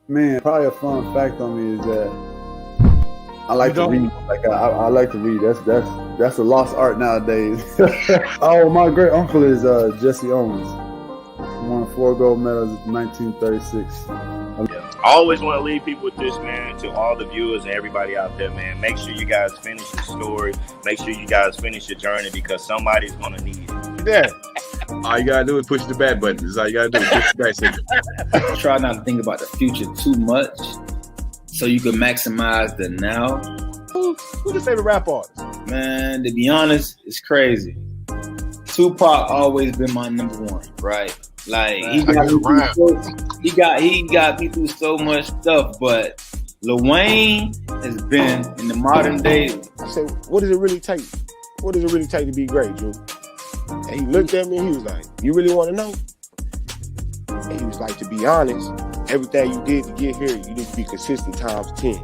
Man, probably a fun fact on me is that I like to read. Like I like to read. That's a lost art nowadays. Oh, my great uncle is Jesse Owens. He won 4 gold medals in 1936. I always want to leave people with this, man, to all the viewers and everybody out there, man. Make sure you guys finish the story. Make sure you guys finish your journey because somebody's going to need it. Yeah. All you got to do is push the back button. That's all you got to do is push the back signal. Try not to think about the future too much so you can maximize the now. Who's your favorite rap artist? Man, to be honest, it's crazy. Tupac always been my number one, right? Like he got me through so much stuff, but Lil Wayne has been in the modern day. I said, what does it really take? What does it really take to be great, Drew? And he looked at me and he was like, you really want to know? And he was like, to be honest, everything you did to get here, you need to be consistent times 10.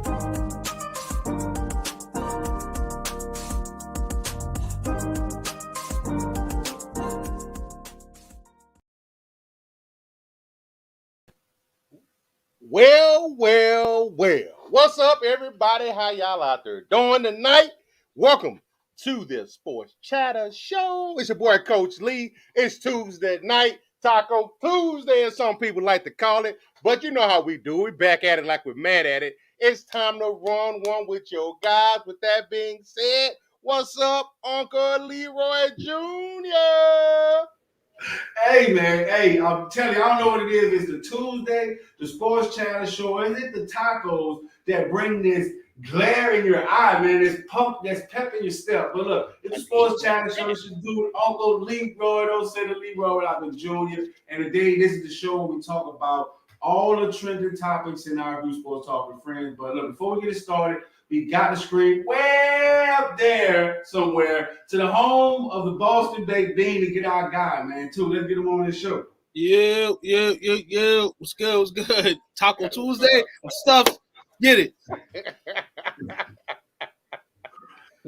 Well. What's up, everybody? How y'all out there doing tonight? Welcome to the Sports Chatter Show. It's your boy, Coach Lee. It's Tuesday night, Taco Tuesday, as some people like to call it. But you know how we do. We back at it like we're mad at it. It's time to run one with your guys. With that being said, what's up, Uncle Leroy Jr.? Hey, man. Hey, I'm telling you, I don't know what it is. It's the Tuesday, the Sports Channel Show. Is it the tacos that bring this glare in your eye, man? This pep in your step. But look, it's the Sports Channel Show. It's your dude, Uncle Leroy. Don't say the Leroy without the Junior. And today, this is the show where we talk about all the trending topics in our group Sports Talk with Friends. But look, before we get it started, we got to scream way up there somewhere to the home of the Boston Baked Bean to get our guy, man, too. Let's get him on this show. Yeah. What's good? Taco Tuesday. Stuff. Get it.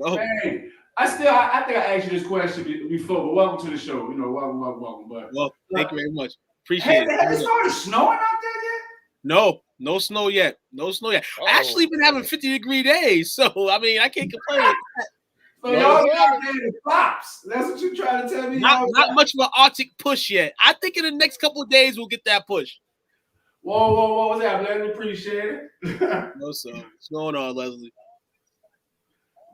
Hey, I think I asked you this question before, but welcome to the show. You know, welcome. But well, thank you very much. Appreciate it. Has it started snowing out there yet? No snow yet. I actually been having 50-degree days, so I mean I can't complain. So y'all out there in flops. That's what you're trying to tell me. Not much of an Arctic push yet. I think in the next couple of days we'll get that push. Whoa, what's that? Leslie? Appreciate it. No, sir. What's going on, Leslie?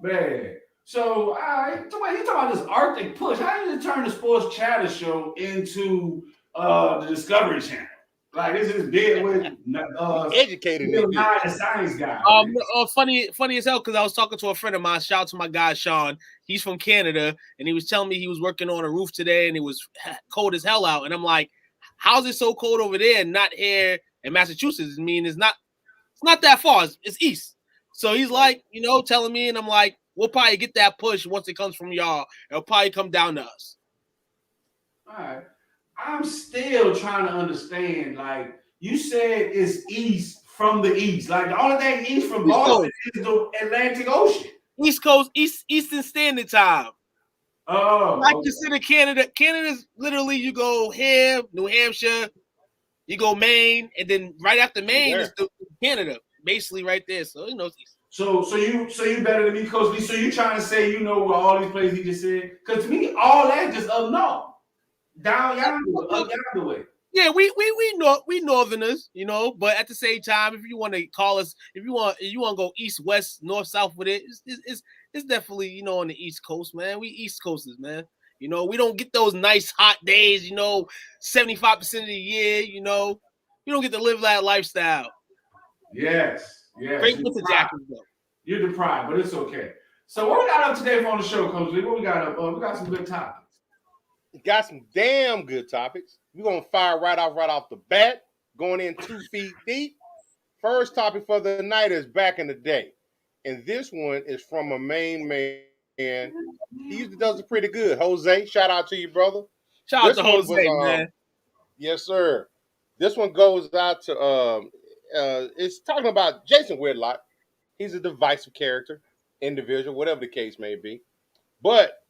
Man. So, you talking about this Arctic push. How did you turn the Sports Chatter Show into the Discovery Channel? Like, this is dead with educated the science guy. Funny as hell, because I was talking to a friend of mine. Shout out to my guy, Sean. He's from Canada, and he was telling me he was working on a roof today, and it was cold as hell out. And I'm like, how's it so cold over there and not here in Massachusetts? I mean, it's not that far. It's east. So he's like, telling me, and I'm like, we'll probably get that push once it comes from y'all. It'll probably come down to us. All right. I'm still trying to understand. Like, you said it's east from the east. Like, the only thing east from Boston is the Atlantic Ocean. East Coast, Eastern Standard Time. Oh. I consider Canada. Canada's literally, you go here, New Hampshire, you go Maine, and then right after Maine is Canada, basically right there. So, it's east. So you better than me, Coach Lee. So you trying to say you know where all these places he just said? Because to me, all that just up north. Down yonder way. Yeah, we northerners, but at the same time, if you want to call us, if you want to go east, west, north, south with it, it's definitely, on the East Coast, man. We East Coasters, man. We don't get those nice hot days, 75% of the year, we don't get to live that lifestyle. Yes. Great with the jackets, though. You're deprived, but it's okay. So what we got up today on the show, Coach Lee? What we got up? We got some good topics. Got some damn good topics. We're going to fire right off the bat, going in 2 feet deep. First topic for the night is back in the day. And this one is from a main man. He usually does it pretty good. Jose, shout out to you, brother. Shout out to Jose, man. Yes, sir. This one goes out to, it's talking about Jason Whitlock. He's a divisive character, individual, whatever the case may be. But,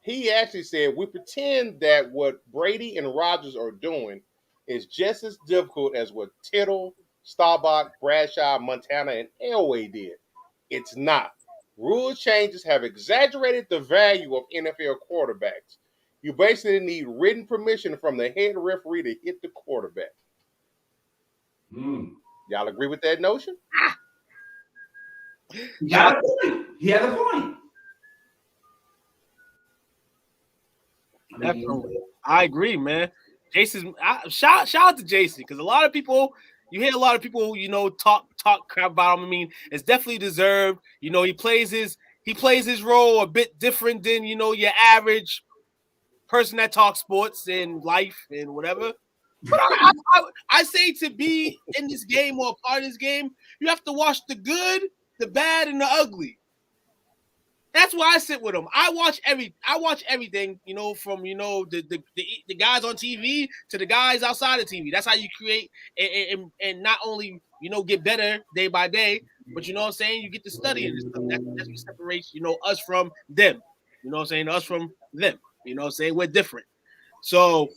he actually said, we pretend that what Brady and Rodgers are doing is just as difficult as what Tittle, Staubach, Bradshaw, Montana, and Elway did. It's not. Rule changes have exaggerated the value of NFL quarterbacks. You basically need written permission from the head referee to hit the quarterback. Y'all agree with that notion? He got a point. He has a point. Definitely. I agree, man. Jason's shout out to Jason, because a lot of people, you hear a lot of people, talk crap about him. I mean, it's definitely deserved. He plays his role a bit different than your average person that talks sports and life and whatever. But I say, to be in this game or a part of this game, you have to watch the good, the bad, and the ugly. That's why I sit with them. I watch everything, from the guys on TV to the guys outside of TV. That's how you create and not only get better day by day, but you get to study and stuff. That's what separates us from them. Us from them. We're different. So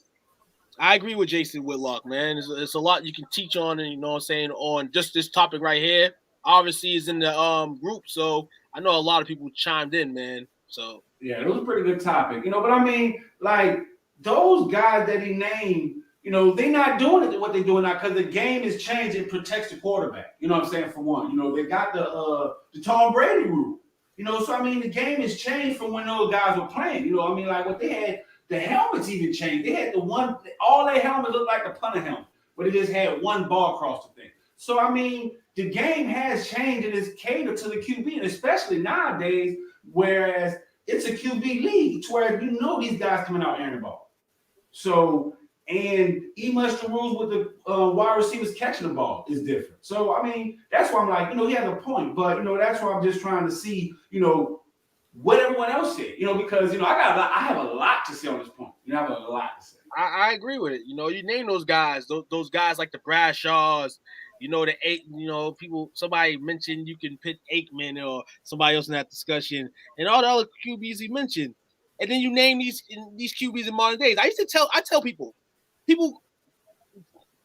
I agree with Jason Whitlock, man. It's a lot you can teach on, and on just this topic right here. Obviously, is in the group, so I know a lot of people chimed in, man. So yeah, it was a pretty good topic, But I mean, like those guys that he named, they're not doing it what they're doing now because the game is changing, protects the quarterback. You know what I'm saying? For one, they got the Tom Brady rule. So I mean, the game has changed from when those guys were playing. I mean, like what they had, the helmets even changed. They had all their helmets looked like the punter helmet, but it just had one bar across the thing. So I mean, the game has changed and is catered to the QB, and especially nowadays, whereas it's a QB league, to where these guys coming out airing the ball. So, and even the rules with the wide receivers catching the ball is different. So, I mean, that's why I'm like, he has a point, but that's why I'm just trying to see, what everyone else said, because I have a lot to say on this point. I have a lot to say. I agree with it. You name those guys, those guys like the Bradshaws. The eight, people, somebody mentioned you can pit Aikman or somebody else in that discussion, and all the other QBs he mentioned. And then you name these QBs in modern days. I tell people,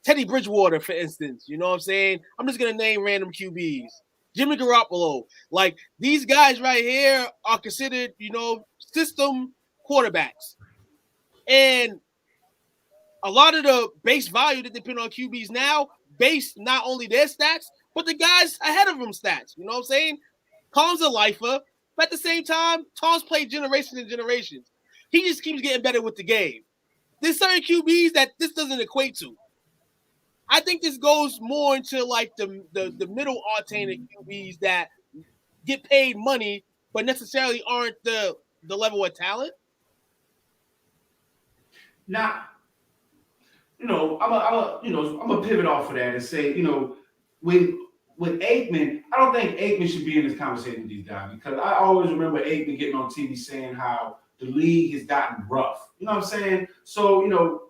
Teddy Bridgewater, for instance, you know what I'm saying? I'm just going to name random QBs. Jimmy Garoppolo. Like, these guys right here are considered, system quarterbacks. And a lot of the base value that they put on QBs now, based not only their stats, but the guys ahead of them stats. You know what I'm saying? Tom's a lifer, but at the same time, Tom's played generations and generations. He just keeps getting better with the game. There's certain QBs that this doesn't equate to. I think this goes more into like the middle octane QBs that get paid money, but necessarily aren't the level of talent. Now, I'm a pivot off of that and say, with Aikman, I don't think Aikman should be in this conversation with these guys, because I always remember Aikman getting on TV saying how the league has gotten rough. You know what I'm saying? So, I don't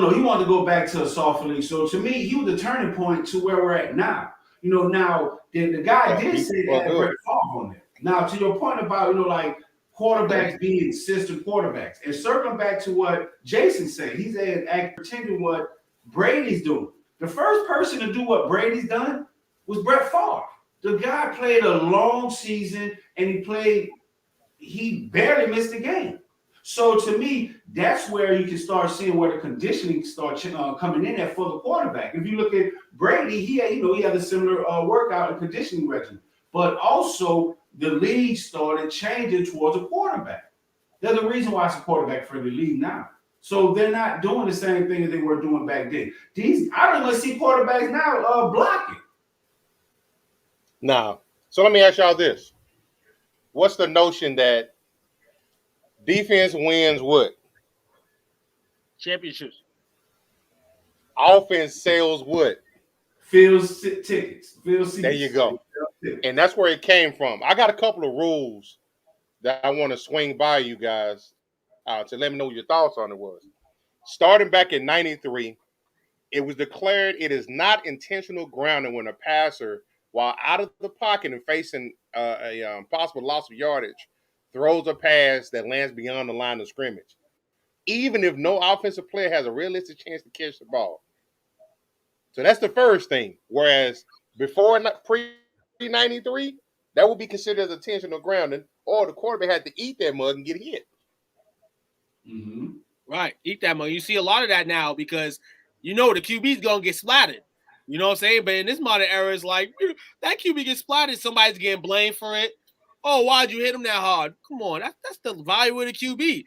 know, he wanted to go back to a softer league. So to me, he was the turning point to where we're at now. Now the guy did say that Brett Favre on there. Now, to your point about, like quarterbacks being system quarterbacks, and circling back to what Jason said, he said, pretending what Brady's doing. The first person to do what Brady's done was Brett Favre. The guy played a long season, and he barely missed a game. So to me, that's where you can start seeing where the conditioning starts coming in at for the quarterback. If you look at Brady, he had a similar workout and conditioning regimen, but also the league started changing towards a quarterback. There's a reason why it's a quarterback-friendly league now. So they're not doing the same thing as they were doing back then. I don't even see quarterbacks now blocking. Now, so let me ask y'all this. What's the notion that defense wins what? Championships. Offense sells what? Field tickets. Field seats. There you go. And that's where it came from. I got a couple of rules that I want to swing by you guys to let me know what your thoughts on it was. Starting back in 93, it was declared it is not intentional grounding when a passer, while out of the pocket and facing a possible loss of yardage, throws a pass that lands beyond the line of scrimmage. even if no offensive player has a realistic chance to catch the ball. So that's the first thing. Whereas before pre-93, that would be considered as intentional grounding, or the quarterback had to eat that mug and get hit. Mm-hmm. Right, eat that mug. You see a lot of that now because the QB's gonna get splattered. You know what I'm saying? But in this modern era, it's like that QB gets splattered, somebody's getting blamed for it. Oh, why'd you hit him that hard? Come on, that's the value of the QB.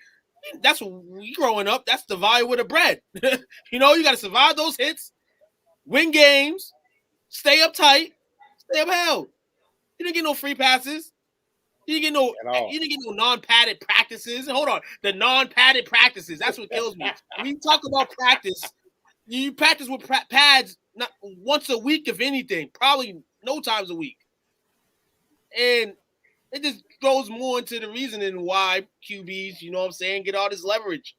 That's what we growing up. That's the value of the bread. You got to survive those hits, win games, stay up tight, stay upheld. You didn't get no free passes. You didn't get no non-padded practices. Hold on, the non-padded practices. That's what kills me. When you talk about practice, you practice with pads not once a week, if anything, probably no times a week, and it just goes more into the reasoning why QBs, get all this leverage.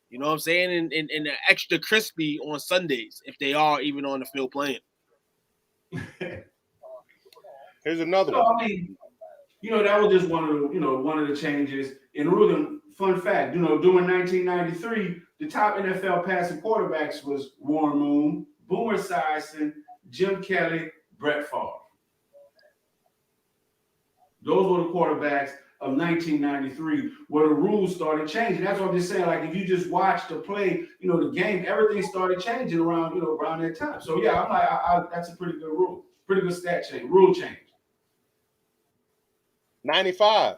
You know what I'm saying? And extra crispy on Sundays if they are even on the field playing. Here's another one. I mean, that was just one of the changes. And really, fun fact, during 1993, the top NFL passing quarterbacks was Warren Moon, Boomer Esiason, Jim Kelly, Brett Favre. Those were the quarterbacks of 1993, where the rules started changing. That's what I'm just saying. Like, if you just watch the play, the game, everything started changing around that time. So yeah, I'm like, that's a pretty good rule, pretty good stat change, rule change. 95.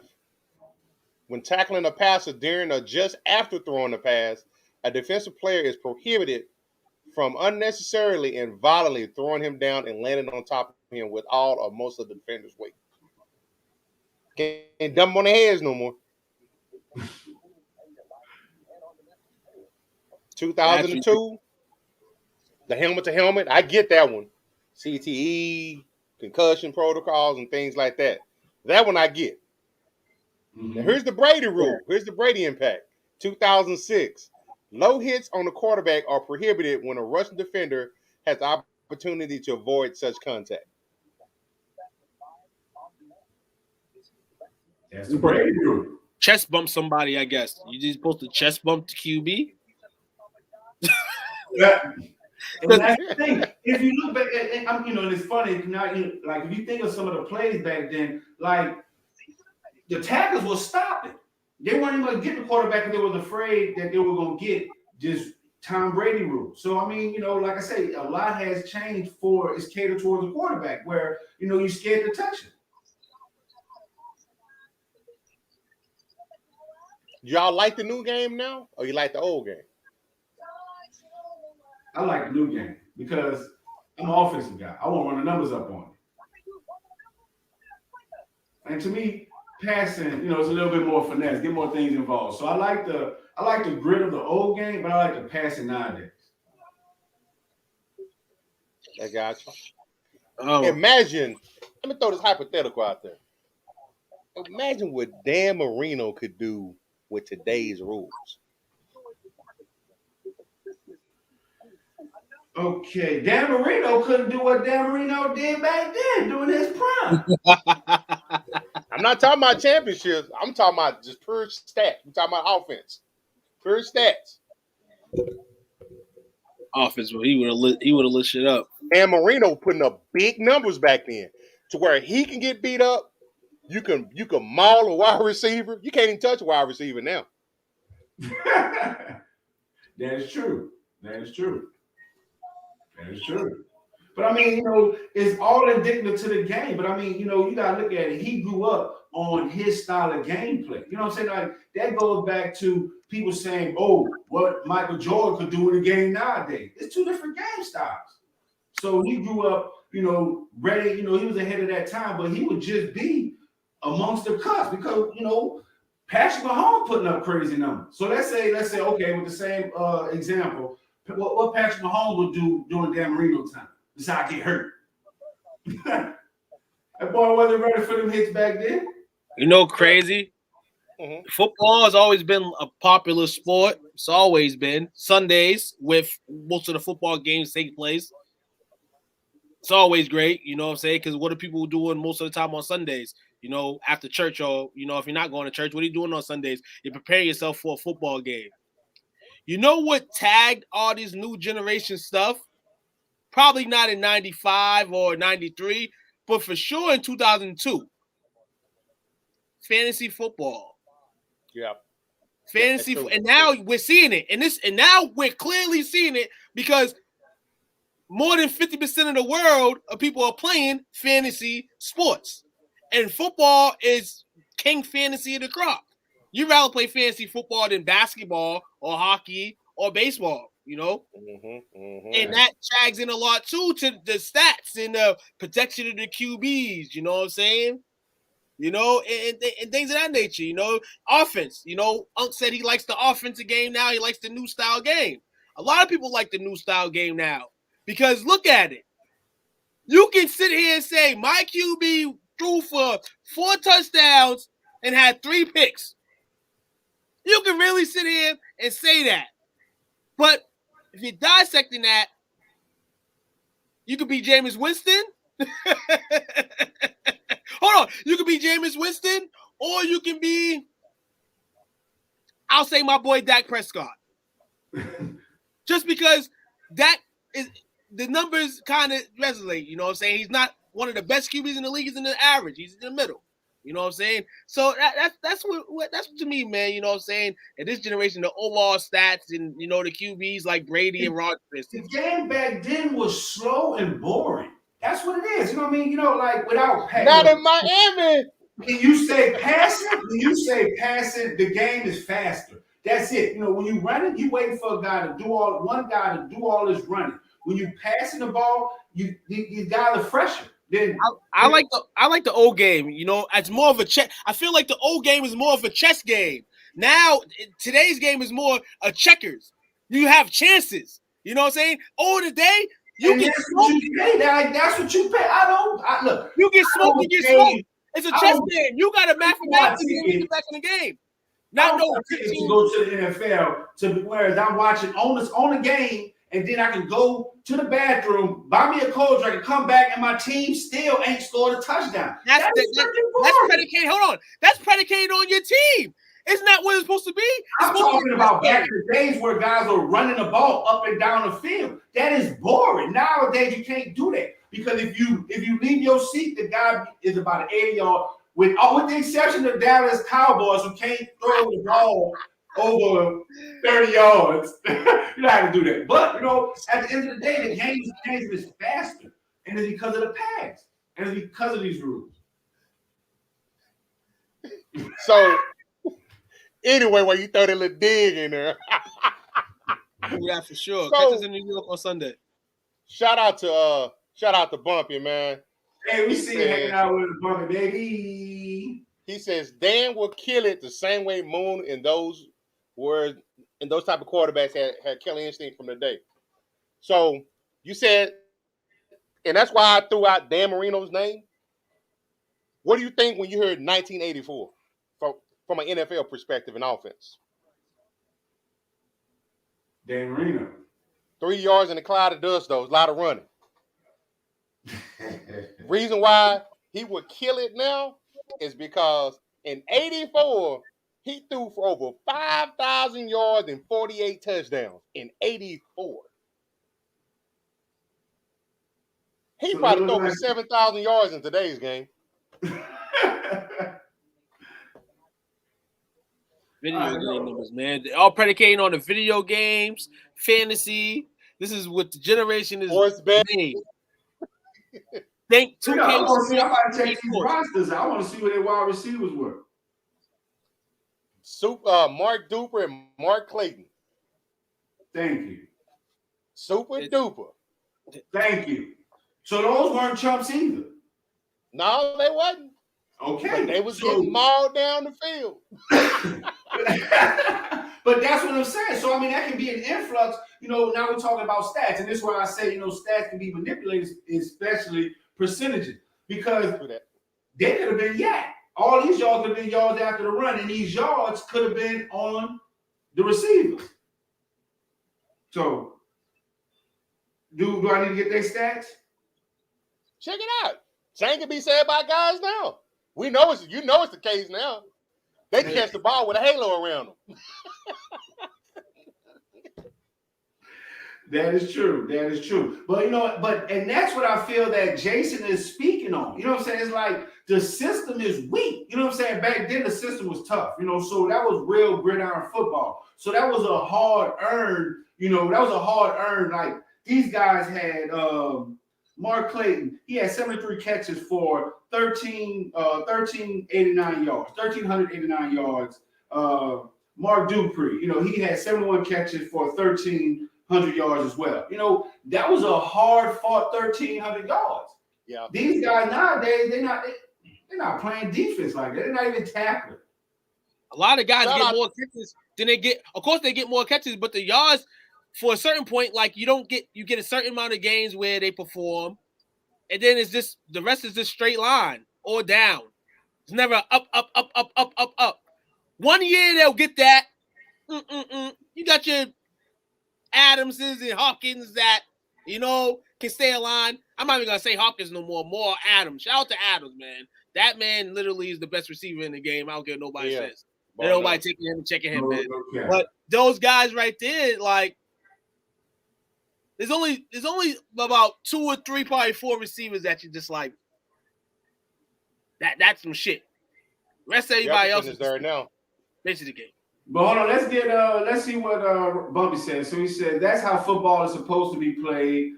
When tackling a passer during or just after throwing the pass, a defensive player is prohibited from unnecessarily and violently throwing him down and landing on top of him with all or most of the defender's weight. Can't dump them on their heads no more. 2002, the helmet to helmet. I get that one. CTE, concussion protocols, and things like that. That one I get. Mm-hmm. Now here's the Brady rule. Here's the Brady impact. 2006. Low hits on the quarterback are prohibited when a rushing defender has the opportunity to avoid such contact. That's the Brady rule. Chest bump somebody, I guess. You just supposed to chest bump the QB? Yeah. And that's the thing. If you look back, and it's funny. Now, like, if you think of some of the plays back then, like, the tackles were stopping. They weren't even going to get the quarterback because they was afraid that they were going to get just Tom Brady rule. So, I mean, like I say, a lot has changed it's catered towards the quarterback where, you're scared to touch it. Y'all like the new game now, or you like the old game? I like the new game because I'm an offensive guy. I want to run the numbers up on it. And to me, passing, is a little bit more finesse, get more things involved. So I like the grit of the old game, but I like the passing nowadays. I got you. Oh. Imagine, let me throw this hypothetical out there. Imagine what Dan Marino could do with today's rules. Okay, Dan Marino couldn't do what Dan Marino did back then during his prime. I'm not talking about championships. I'm talking about just pure stats. I'm talking about offense. Pure stats. Offense, well, he would have lit shit up. Dan Marino putting up big numbers back then to where he can get beat up. You can maul a wide receiver. You can't even touch a wide receiver now. That is true. But I mean, it's all indicative to the game. But I mean, you gotta look at it. He grew up on his style of gameplay. You know what I'm saying? Like, that goes back to people saying, "Oh, what Michael Jordan could do in the game nowadays." It's two different game styles. So he grew up, ready. He was ahead of that time, but he would just be amongst the cuts because Patrick Mahomes putting up crazy numbers. So let's say, okay, with the same example, what Patrick Mahomes would do during Dan Marino time besides get hurt. That boy wasn't ready for them hits back then. Crazy. Mm-hmm. Football has always been a popular sport. It's always been Sundays with most of the football games taking place. It's always great, you know what I'm saying? Because what are people doing most of the time on Sundays? After church, or if you're not going to church, what are you doing on Sundays? You're preparing yourself for a football game. You know what tagged all this new generation stuff? Probably not in 95 or 93, but for sure in 2002. Fantasy football. Yeah. Fantasy, and now we're seeing it, and now we're clearly seeing it because more than 50% of the world of people are playing fantasy sports, and football is king fantasy of the crop. You'd rather play fantasy football than basketball or hockey or baseball, you know. And that tags in a lot too to the stats and the protection of the QBs. You know what I'm saying? You know, and things of that nature, you know, offense. You know, Unc said he likes the offensive game now. He likes the new style game. A lot of people like the new style game now because look at it. You can sit here and say my QB threw for 4 touchdowns and had 3 picks. You can really sit here and say that. But if you're dissecting that, you could be Jameis Winston. Hold on. You could be Jameis Winston, or you can be, I'll say my boy Dak Prescott. Just because that is, the numbers kind of resonate, you know what I'm saying? He's not one of the best QBs in the league. He's in the average. He's in the middle. You know what I'm saying? So that's what to me, man. You know what I'm saying? In this generation, the overall stats and, you know, the QBs like Brady and Rodgers. The game back then was slow and boring. That's what it is. You know what I mean? You know, like without passing. Not in Miami. When you say passing, the game is faster. That's it. You know, when you run it, you waiting for one guy to do all this running. When you passing the ball, you got the fresher. Then I like the old game. You know, it's more of a chess. I feel like the old game is more of a chess game. Now today's game is more a checkers. You have chances. You know what I'm saying? Over the day, you get smoked. That's what you pay. Look. You get smoked. You get smoked. It's a chess game. You got to mathematically get back in the game. Now, no, to go to the NFL to whereas I'm watching on the game, and then I can go to the bathroom, buy me a cold drink, and come back, and my team still ain't scored a touchdown. That's predicated. Hold on, that's predicated on your team. It's not what it's supposed to be. I'm talking about back in the days where guys were running the ball up and down the field. That is boring. Nowadays, you can't do that because if you leave your seat, the guy is about an 80-yard. With the exception of Dallas Cowboys, who can't throw the ball over 30 yards. You don't have to do that. But, you know, at the end of the day, the game is faster. And it's because of the pass. And it's because of these rules. So, anyway, when you throw that little dig in there. Yeah, for sure. Catch us in New York on Sunday. Shout out to Bumpy, man. Hey, we see you hanging out with Bumpy, baby. He says Dan will kill it the same way Moon and those type of quarterbacks had killer instinct from the day. So you said, and that's why I threw out Dan Marino's name. What do you think when you heard 1984 from an NFL perspective in offense? Dan Marino. 3 yards in a cloud of dust, though. It's a lot of running. Reason why he would kill it now is because in 84, he threw for over 5,000 yards and 48 touchdowns in 84. He probably threw over 7,000 yards in today's game. Video game numbers, man. They're all predicating on the video games, fantasy. This is what the generation is made. Think 2K. I want to check these rosters. I want to see what their wide receivers were. Mark Duper and Mark Clayton. Thank you. Super Duper. Thank you. So those weren't chumps either. No, they wasn't. Okay. But they was getting mauled down the field. But that's what I'm saying. So, I mean, that can be an influx. You know, now we're talking about stats. And this is where I say, you know, stats can be manipulated, especially percentages. Because they could have been all these yards could have been yards after the run. And these yards could have been on the receivers. So, do I need to get their stats? Check it out. Same can be said by guys now. We know it's the case now. They catch the ball with a halo around them. That is true. That is true. But and that's what I feel that Jason is speaking on. You know what I'm saying? It's like the system is weak. You know what I'm saying? Back then the system was tough. So that was real gridiron football. So that was a hard earned. Like these guys had Mark Clayton. He had 73 catches for 1389 yards. Mark Dupree, he had 71 catches for 1,300 yards as well. That was a hard-fought 1,300 yards. Yeah. These guys nowadays, they're not playing defense like that. They're not even tackling. A lot of guys get more catches than they get. Of course, they get more catches, but the yards, for a certain point, like you get a certain amount of games where they perform, and then it's just the rest is just straight line or down. It's never up. 1 year they'll get that. You got your Adamses and Hawkins that can stay aligned. I'm not even gonna say Hawkins no more. More Adams. Shout out to Adams, man. That man literally is the best receiver in the game. I don't care what nobody says. There's nobody taking him and checking him, man. Okay. But those guys right there, like, there's only about 2 or 3, probably 4 receivers that you just like. That's some shit. Rest of everybody else is there now. Basically the game. But hold on, let's see what Bumpy said. So he said that's how football is supposed to be played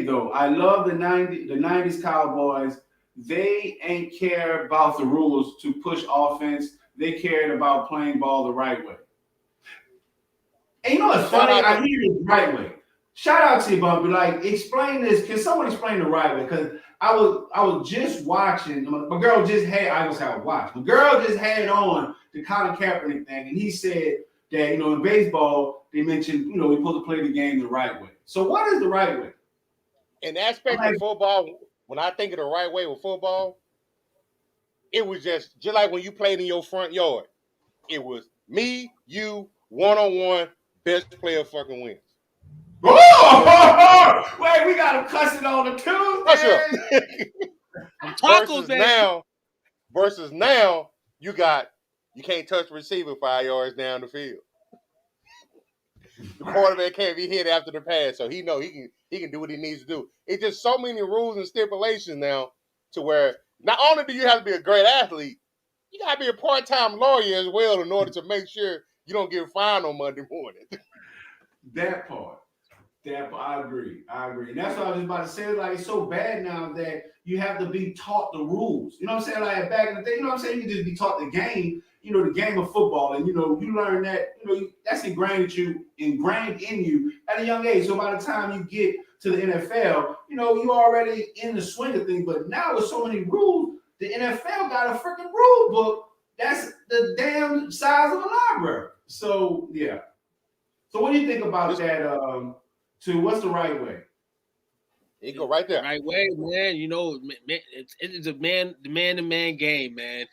though. I love the 90s Cowboys. They ain't care about the rules to push offense. They cared about playing ball the right way. And you know what's funny? I hear it the right way. Shout out to you, Bumpy. Like, explain this. Can someone explain the right way? Because I was just watching. My girl just had. I was having watch. My girl just had on the Colin Kaepernick thing, and he said that in baseball they mentioned we're supposed to play the game the right way. So what is the right way? In the aspect of football, when I think of the right way with football, it was just like when you played in your front yard. It was me, you, 1-on-1, best player fucking wins. Oh, wait, we got him cussing on the Tuesday. Versus now, you can't touch the receiver 5 yards down the field. The quarterback can't be hit after the pass, so he can do what he needs to do. It's just so many rules and stipulations now to where not only do you have to be a great athlete, you got to be a part-time lawyer as well in order to make sure you don't get fined on Monday morning. That part, I agree. And that's what I was about to say. Like, it's so bad now that you have to be taught the rules. You know what I'm saying? Like, back in the day, you know what I'm saying? You just be taught the game, the game of football. And, you learn that, that's ingrained in you at a young age. So by the time you get to the NFL, you already in the swing of things. But now with so many rules, the NFL got a freaking rule book that's the damn size of a library. So, yeah. So what do you think about that, what's the right way? You go right there. Right way, man. It's a man-to-man game, man.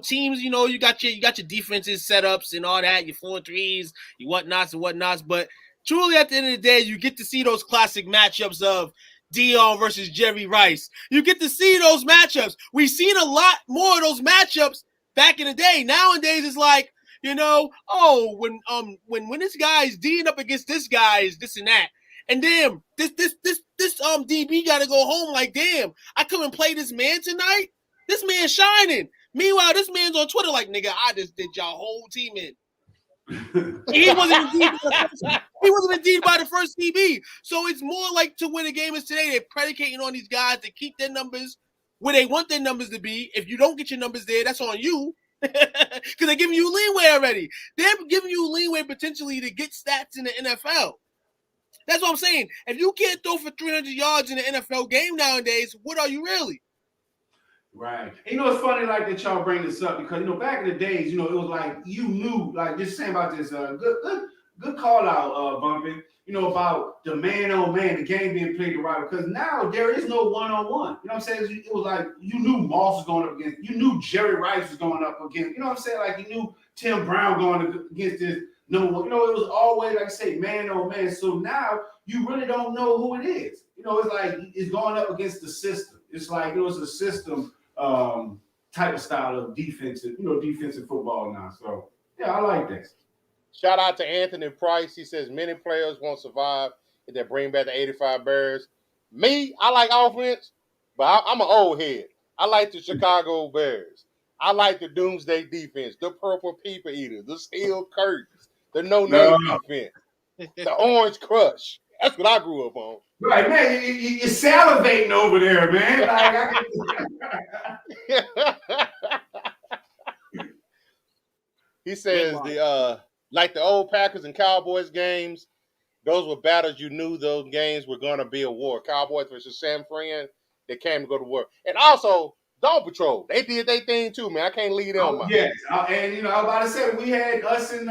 Teams, you got your defenses setups and all that, your 4-3s, your whatnots. But truly, at the end of the day, you get to see those classic matchups of Dion versus Jerry Rice. You get to see those matchups. We've seen a lot more of those matchups back in the day. Nowadays, it's like, when this guy's D'ing up against this guy's this and that. And damn, this DB got to go home. Like, damn, I come and play this man tonight. This man's shining. Meanwhile, this man's on Twitter like, nigga, I just did y'all whole team in. He wasn't indeed by the first DB. So it's more like to where the game is today. They're predicating on these guys to keep their numbers where they want their numbers to be. If you don't get your numbers there, that's on you. Because they're giving you leeway already. They're giving you leeway potentially to get stats in the NFL. That's what I'm saying. If you can't throw for 300 yards in the NFL game nowadays, what are you really? Right. And it's funny like that y'all bring this up because, back in the days, it was like you knew, like just saying about this good call out, Bumpy, about the man-on-man, the game being played the right way. Because now there is no one-on-one. You know what I'm saying? It was like you knew Moss was going up against, you knew Jerry Rice was going up against, you know what I'm saying? Like you knew Tim Brown going against this. No, it was always, like I say, man-on-man. So now you really don't know who it is. It's like it's going up against the system. It's like, it's a system type of style of defensive football now. So, yeah, I like this. Shout out to Anthony Price. He says many players won't survive if they bring back the 85 Bears. Me, I like offense, but I'm an old head. I like the Chicago Bears. I like the Doomsday defense, the Purple People Eaters, the Steel Curtains, the No-Name defense, the Orange Crush. That's what I grew up on. Right, man, you're salivating over there, man. He says like the old Packers and Cowboys games, those were battles you knew those games were going to be a war. Cowboys versus San Fran, they came to go to war. And also, Dog Patrol, they did their thing too, man. I can't leave them out. Yes, and I was about to say, we had us in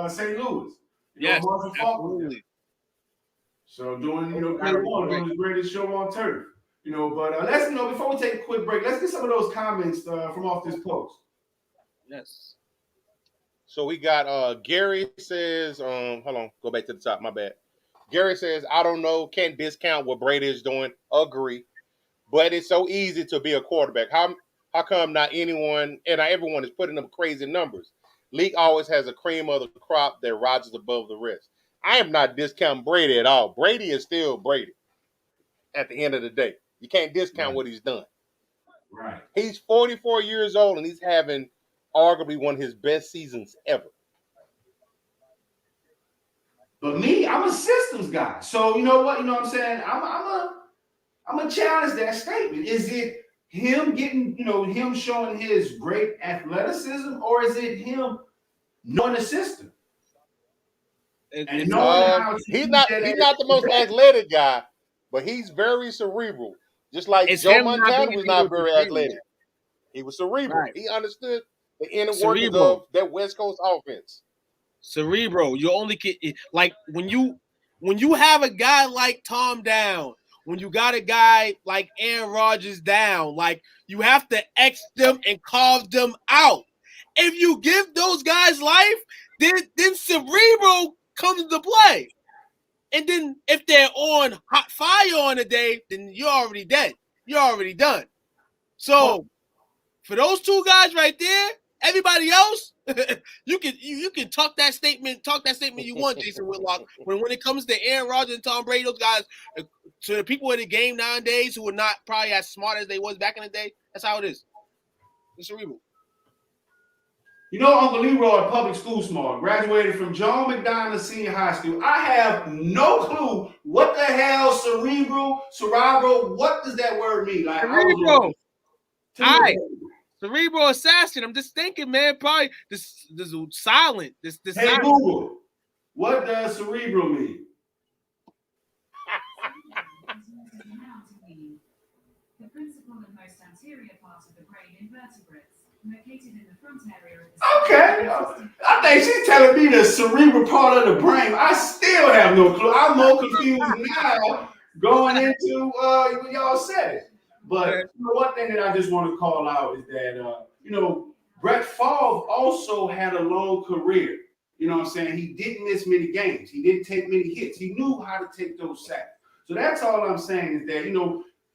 St. Louis. Yes, absolutely. So doing the greatest show on turf. But let's before we take a quick break, let's get some of those comments from off this post. Yes. So we got Gary says, hold on, go back to the top, my bad. Gary says, I don't know, can't discount what Brady is doing. Agree. But it's so easy to be a quarterback. How come not anyone and everyone is putting up crazy numbers? League always has a cream of the crop that rises above the rest. I am not discounting Brady at all. Brady is still Brady at the end of the day. You can't discount what he's done. Right. He's 44 years old, and he's having arguably one of his best seasons ever. But me, I'm a systems guy. So you know what? You know what I'm saying? I'm a challenge that statement. Is it him getting, him showing his great athleticism, or is it him knowing the system? And he's not the most athletic guy, but he's very cerebral. Just like Joe Montana was not very athletic. He was cerebral. Right. He understood the inner workings of that West Coast offense. Cerebral. You only get like when you have a guy like Tom down, when you got a guy like Aaron Rodgers down, like you have to X them and carve them out. If you give those guys life, then cerebral comes into play. And then if they're on hot fire on a day, then you're already dead. You're already done. So for those two guys right there, everybody else, you can talk that statement you want, Jason Whitlock. When it comes to Aaron Rodgers and Tom Brady, those guys, to the people in the game nowadays who are not probably as smart as they was back in the day, that's how it is. It's cerebral. Uncle Leroy, public school smart, graduated from John McDonald Senior High School. I have no clue what the hell cerebral, what does that word mean? Like cerebral. Cerebral assassin. I'm just thinking, man, probably this silent. This hey, silent. Google, what does cerebral mean? The principal and most anterior part of the brain invertebrates. Located in the front area of the okay. I think she's telling me the cerebral part of the brain. I still have no clue. I'm more confused now going into when y'all said it. But one thing that I just want to call out is that Brett Favre also had a long career. You know what I'm saying? He didn't miss many games. He didn't take many hits. He knew how to take those sacks. So that's all I'm saying is that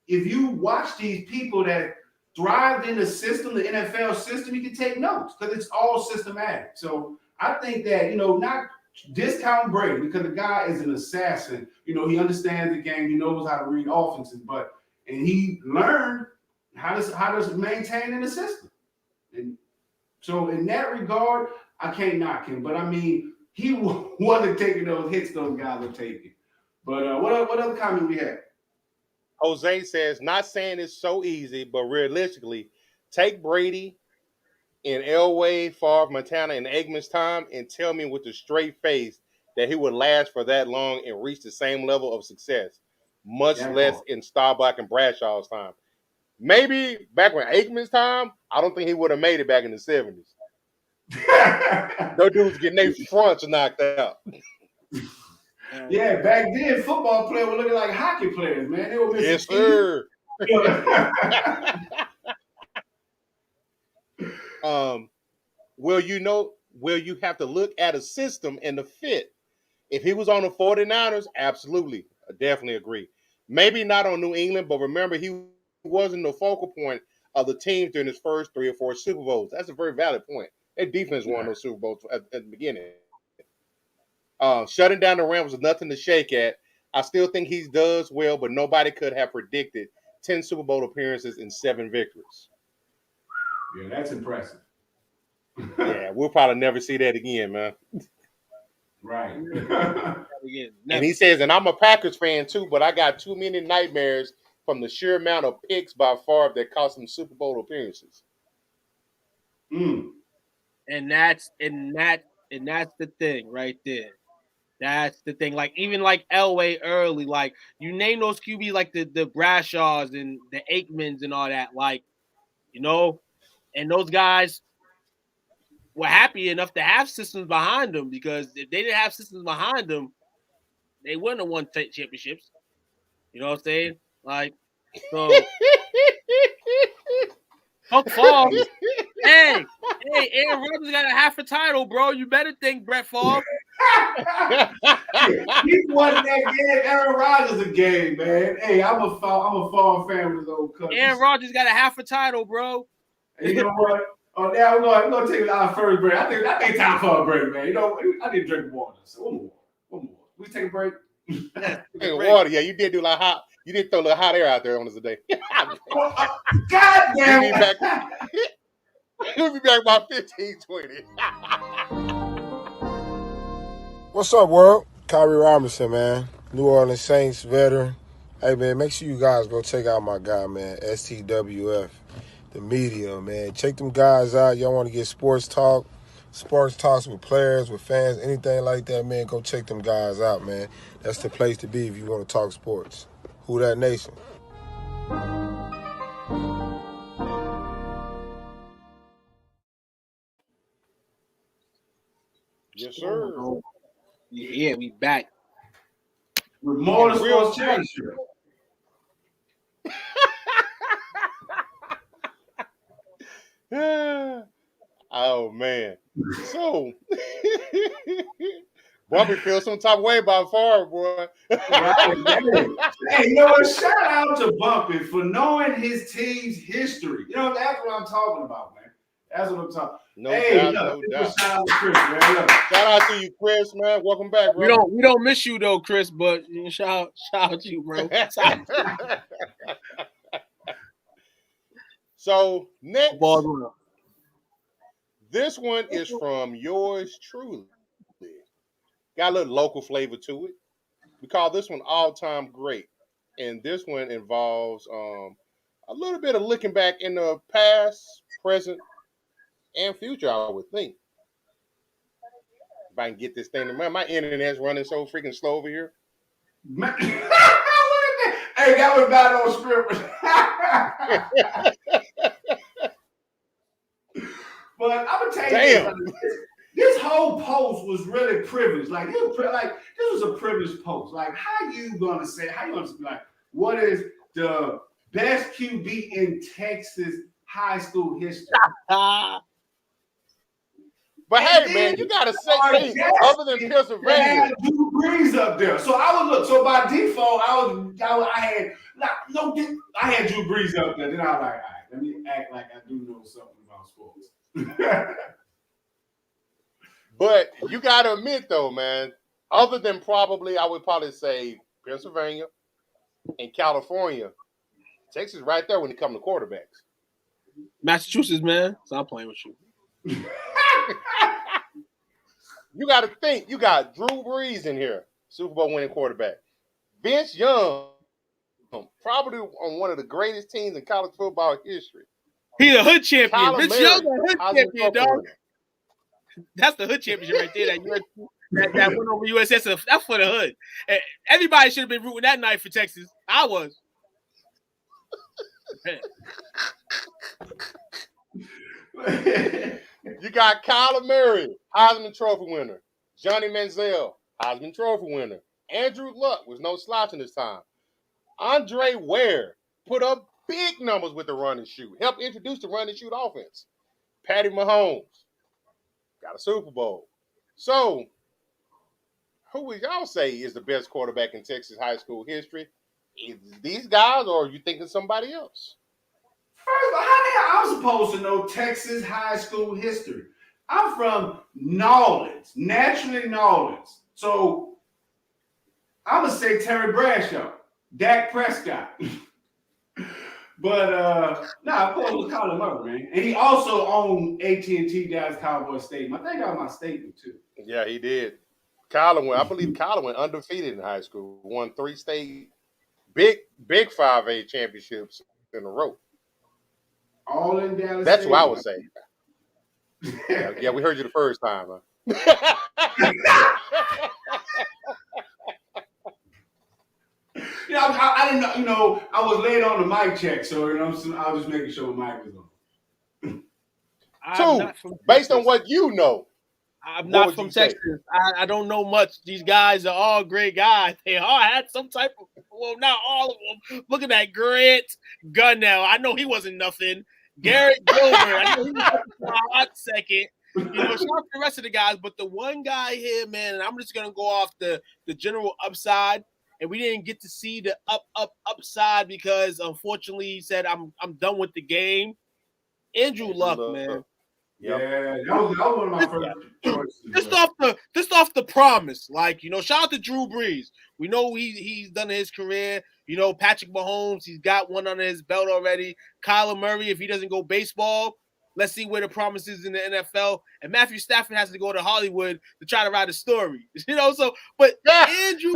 if you watch these people that thrived in the system, the NFL system, you can take notes because it's all systematic. So I think that, not discount Brady because the guy is an assassin. He understands the game. He knows how to read offenses, and he learned how to maintain in the system. And so in that regard, I can't knock him. But I mean, he wasn't taking those hits those guys were taking. But what other comment we have? Jose says, not saying it's so easy, but realistically, take Brady in Elway, Favre, Montana, and Eggman's time and tell me with a straight face that he would last for that long and reach the same level of success, much less in Staubach and Bradshaw's time. Maybe back when Aikman's time, I don't think he would have made it back in the 70s. Those dudes getting their fronts knocked out. Yeah, back then, football players were looking like hockey players, man. They were missing yes, sir. Will you have to look at a system and the fit? If he was on the 49ers, absolutely. I definitely agree. Maybe not on New England, but remember, he wasn't the focal point of the team during his first 3 or 4 Super Bowls. That's a very valid point. Their defense won those Super Bowls at the beginning. Shutting down the Rams was nothing to shake at. I still think he does well, but nobody could have predicted 10 Super Bowl appearances and 7 victories. Yeah, that's impressive. Yeah, we'll probably never see that again, man. Right. And he says, and I'm a Packers fan too, but I got too many nightmares from the sheer amount of picks by Favre that cost him Super Bowl appearances. And that's the thing right there. That's the thing. Like even like Elway early, like you name those QB like the Brashaws and the Aikmans and all that, like, you know, and those guys were happy enough to have systems behind them, because if they didn't have systems behind them, they wouldn't have won championships. You know what I'm saying? Like, so fuck Favre. Hey, Aaron Rodgers got a half a title, bro. You better think Brett Favre. He won that game. Aaron Rodgers a game, man. Hey, I'm a Favre fan with his old cousin. Aaron Rodgers got a half a title, bro. And you know what? Oh, now we're gonna take our first break. I think time for a break, man. You know, I need to drink water. So one more. We take a break. Water, yeah, you did do like hot. You did throw a little hot air out there on us today. God damn it. We'll be back about 15-20. What's up, world? Kyrie Robinson, man. New Orleans Saints veteran. Hey, man, make sure you guys go check out my guy, man, STWF, the media, man. Check them guys out. Y'all want to get sports talks with players, with fans, anything like that, man, go check them guys out, man. That's the place to be if you want to talk sports. Who that nation? Yes, sir. Yeah, we back. With more sports championship. Oh man. So Bumpy feels some type of way about Favre, boy. Right, hey, you know what? Shout out to Bumpy for knowing his team's history. You know, that's what I'm talking about, man. That's what I'm talking about. No doubt. Shout out to Chris, man. Look. Shout out to you, Chris, man. Welcome back, bro. We don't miss you though, Chris, but shout out to you, bro. So next, this one is from yours truly. Got a little local flavor to it. We call this one all-time great, and this one involves a little bit of looking back in the past, present, and future, I would think. If I can get this thing, man, my internet's running so freaking slow over here. Hey, that was bad on script. But I'm gonna tell you, this whole post was really privileged. Like this was a privileged post. Like, how you gonna say? How you gonna be like? What is the best QB in Texas high school history? But hey, man, you gotta say other than Pennsylvania. Drew Brees up there. So I would look. So by default, I had Drew Brees up there. Then I was like, all right, let me act like I do know something about sports. But you gotta admit though, man, other than I would probably say Pennsylvania and California, Texas right there when it comes to quarterbacks. Massachusetts, man. Stop playing with you. You got to think. You got Drew Brees in here, Super Bowl winning quarterback. Vince Young, probably on one of the greatest teams in college football history. He's a hood champion. Vince Young, a hood champion, dog. That's the hood championship right there. That went over USS. That's for the hood. Everybody should have been rooting that night for Texas. I was. You got Kyler Murray, Heisman Trophy winner. Johnny Manziel, Heisman Trophy winner. Andrew Luck was no slouch in this time. Andre Ware put up big numbers with the run and shoot. Helped introduce the run and shoot offense. Patty Mahomes got a Super Bowl. So, who would y'all say is the best quarterback in Texas high school history? Is these guys, or are you thinking somebody else? First of all, how the hell I'm supposed to know Texas high school history? I'm from Nolens, naturally Nolens. So I'm gonna say Terry Bradshaw, Dak Prescott. But of course it was Kyler Murray, man. And he also owned AT&T Dallas Cowboys Stadium. I think that was my stadium too. Yeah, he did. I believe Kyler went undefeated in high school, won 3 state big 5A championships in a row. All in Dallas. That's Stadium. what I would say. Yeah, we heard you the first time, huh? I didn't know. I was late on the mic check, so I was just making sure my mic was on. Two, based on what you know. I'm not from Texas. I don't know much. These guys are all great guys. They all had some type of, well, not all of them. Look at that Grant Gunnell. I know he wasn't nothing. Garrett Gilbert. I know he was for a hot second. Shout out to the rest of the guys. But the one guy here, man, and I'm just going to go off the general upside. And we didn't get to see the upside because, unfortunately, he said, I'm done with the game. Andrew Luck, man. Yeah, that was one of my first choices. Just off the promise. Like, shout out to Drew Brees. We know he's done his career. Patrick Mahomes, he's got one under his belt already. Kyler Murray, if he doesn't go baseball, let's see where the promise is in the NFL. And Matthew Stafford has to go to Hollywood to try to write a story. But Andrew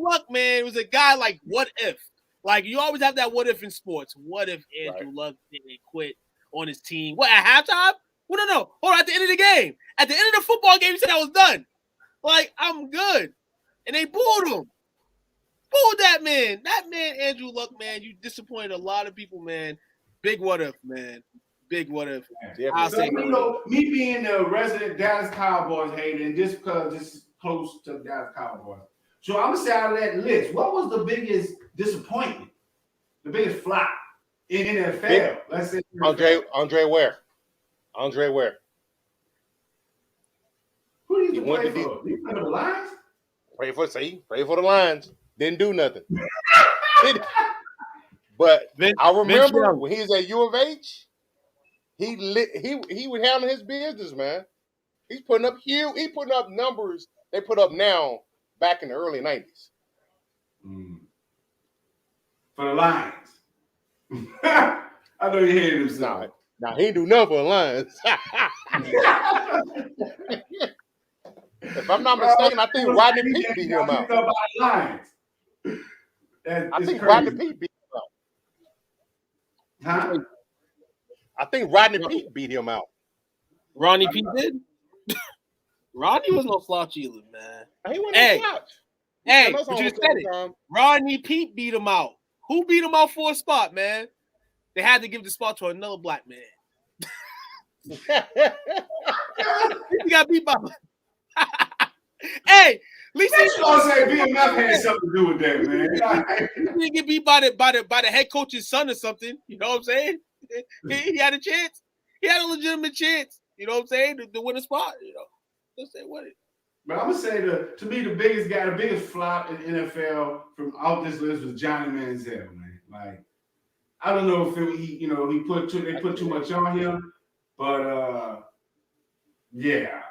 Luck, man, was a guy like, what if? Like, you always have that what if in sports. What if Andrew Luck didn't quit on his team? What, at halftime? Well, no. Hold on, at the end of the game. At the end of the football game, he said I was done. Like, I'm good. And they booed him. Booed that man. That man, Andrew Luck, man, you disappointed a lot of people, man. Big what if, man. Big what if. I'll say me being the resident Dallas Cowboys hater, and just because this is close to the Dallas Cowboys. So I'm going to say out of that list, what was the biggest disappointment? The biggest flop in NFL? Let's say Andre Ware. Who did you play for? You play for the Lions? Pray for the Lions. Didn't do nothing. But I remember when he was at U of H, he would handle his business, man. He's putting up numbers they put up now back in the early 90s. For the Lions. I know you hated him. Nah, he ain't do nothing for the Lions. If I'm not mistaken, I think Rodney Peete beat him out. I think Rodney Peete beat him out. Huh? I think Rodney Peete beat him out. Rodney Peete did? Rodney was no slouch either, man. He wasn't no slouch. Hey, but you said it. Rodney Peete beat him out. Who beat him out for a spot, man? They had to give the spot to another black man. He got beat by. Hey, at least he's gonna say BMF had something to do with that, man. He didn't get beat by the head coach's son or something. You know what I'm saying? He had a chance. He had a legitimate chance. You know what I'm saying? To win a spot. Let's say what it. But I'm gonna say to me the biggest flop in NFL from out this list was Johnny Manziel, man. Like I don't know if they put too much on him, but yeah.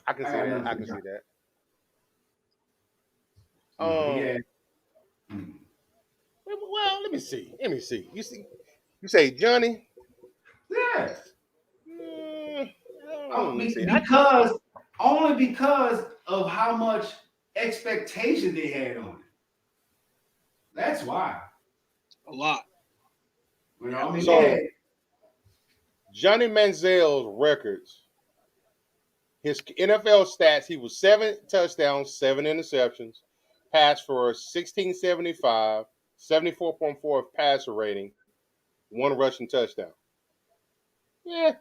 I can see that. Well, let me see. You say Johnny? Yes. Only because of how much expectation they had on it. That's why. A lot. Johnny Manziel's records, his NFL stats, he was 7 touchdowns, 7 interceptions, passed for 1675, 74.4 passer rating, 1 rushing touchdown. Yeah.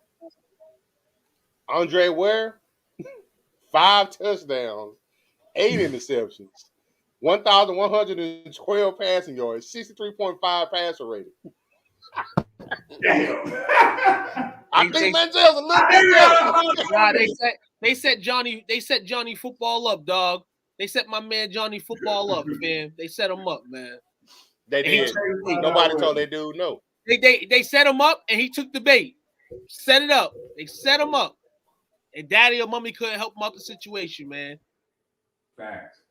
Andre Ware, 5 touchdowns, 8 interceptions, 1,112 passing yards, 63.5 passer rating. Damn. I think Manziel's a little bit better. Nah, they set Johnny football up, dog. They set my man Johnny football up, man. They set him up, man. They did. Nobody told that dude no. They set him up, and he took the bait. Set it up. They set him up, and daddy or mommy couldn't help him out the situation, man. Facts.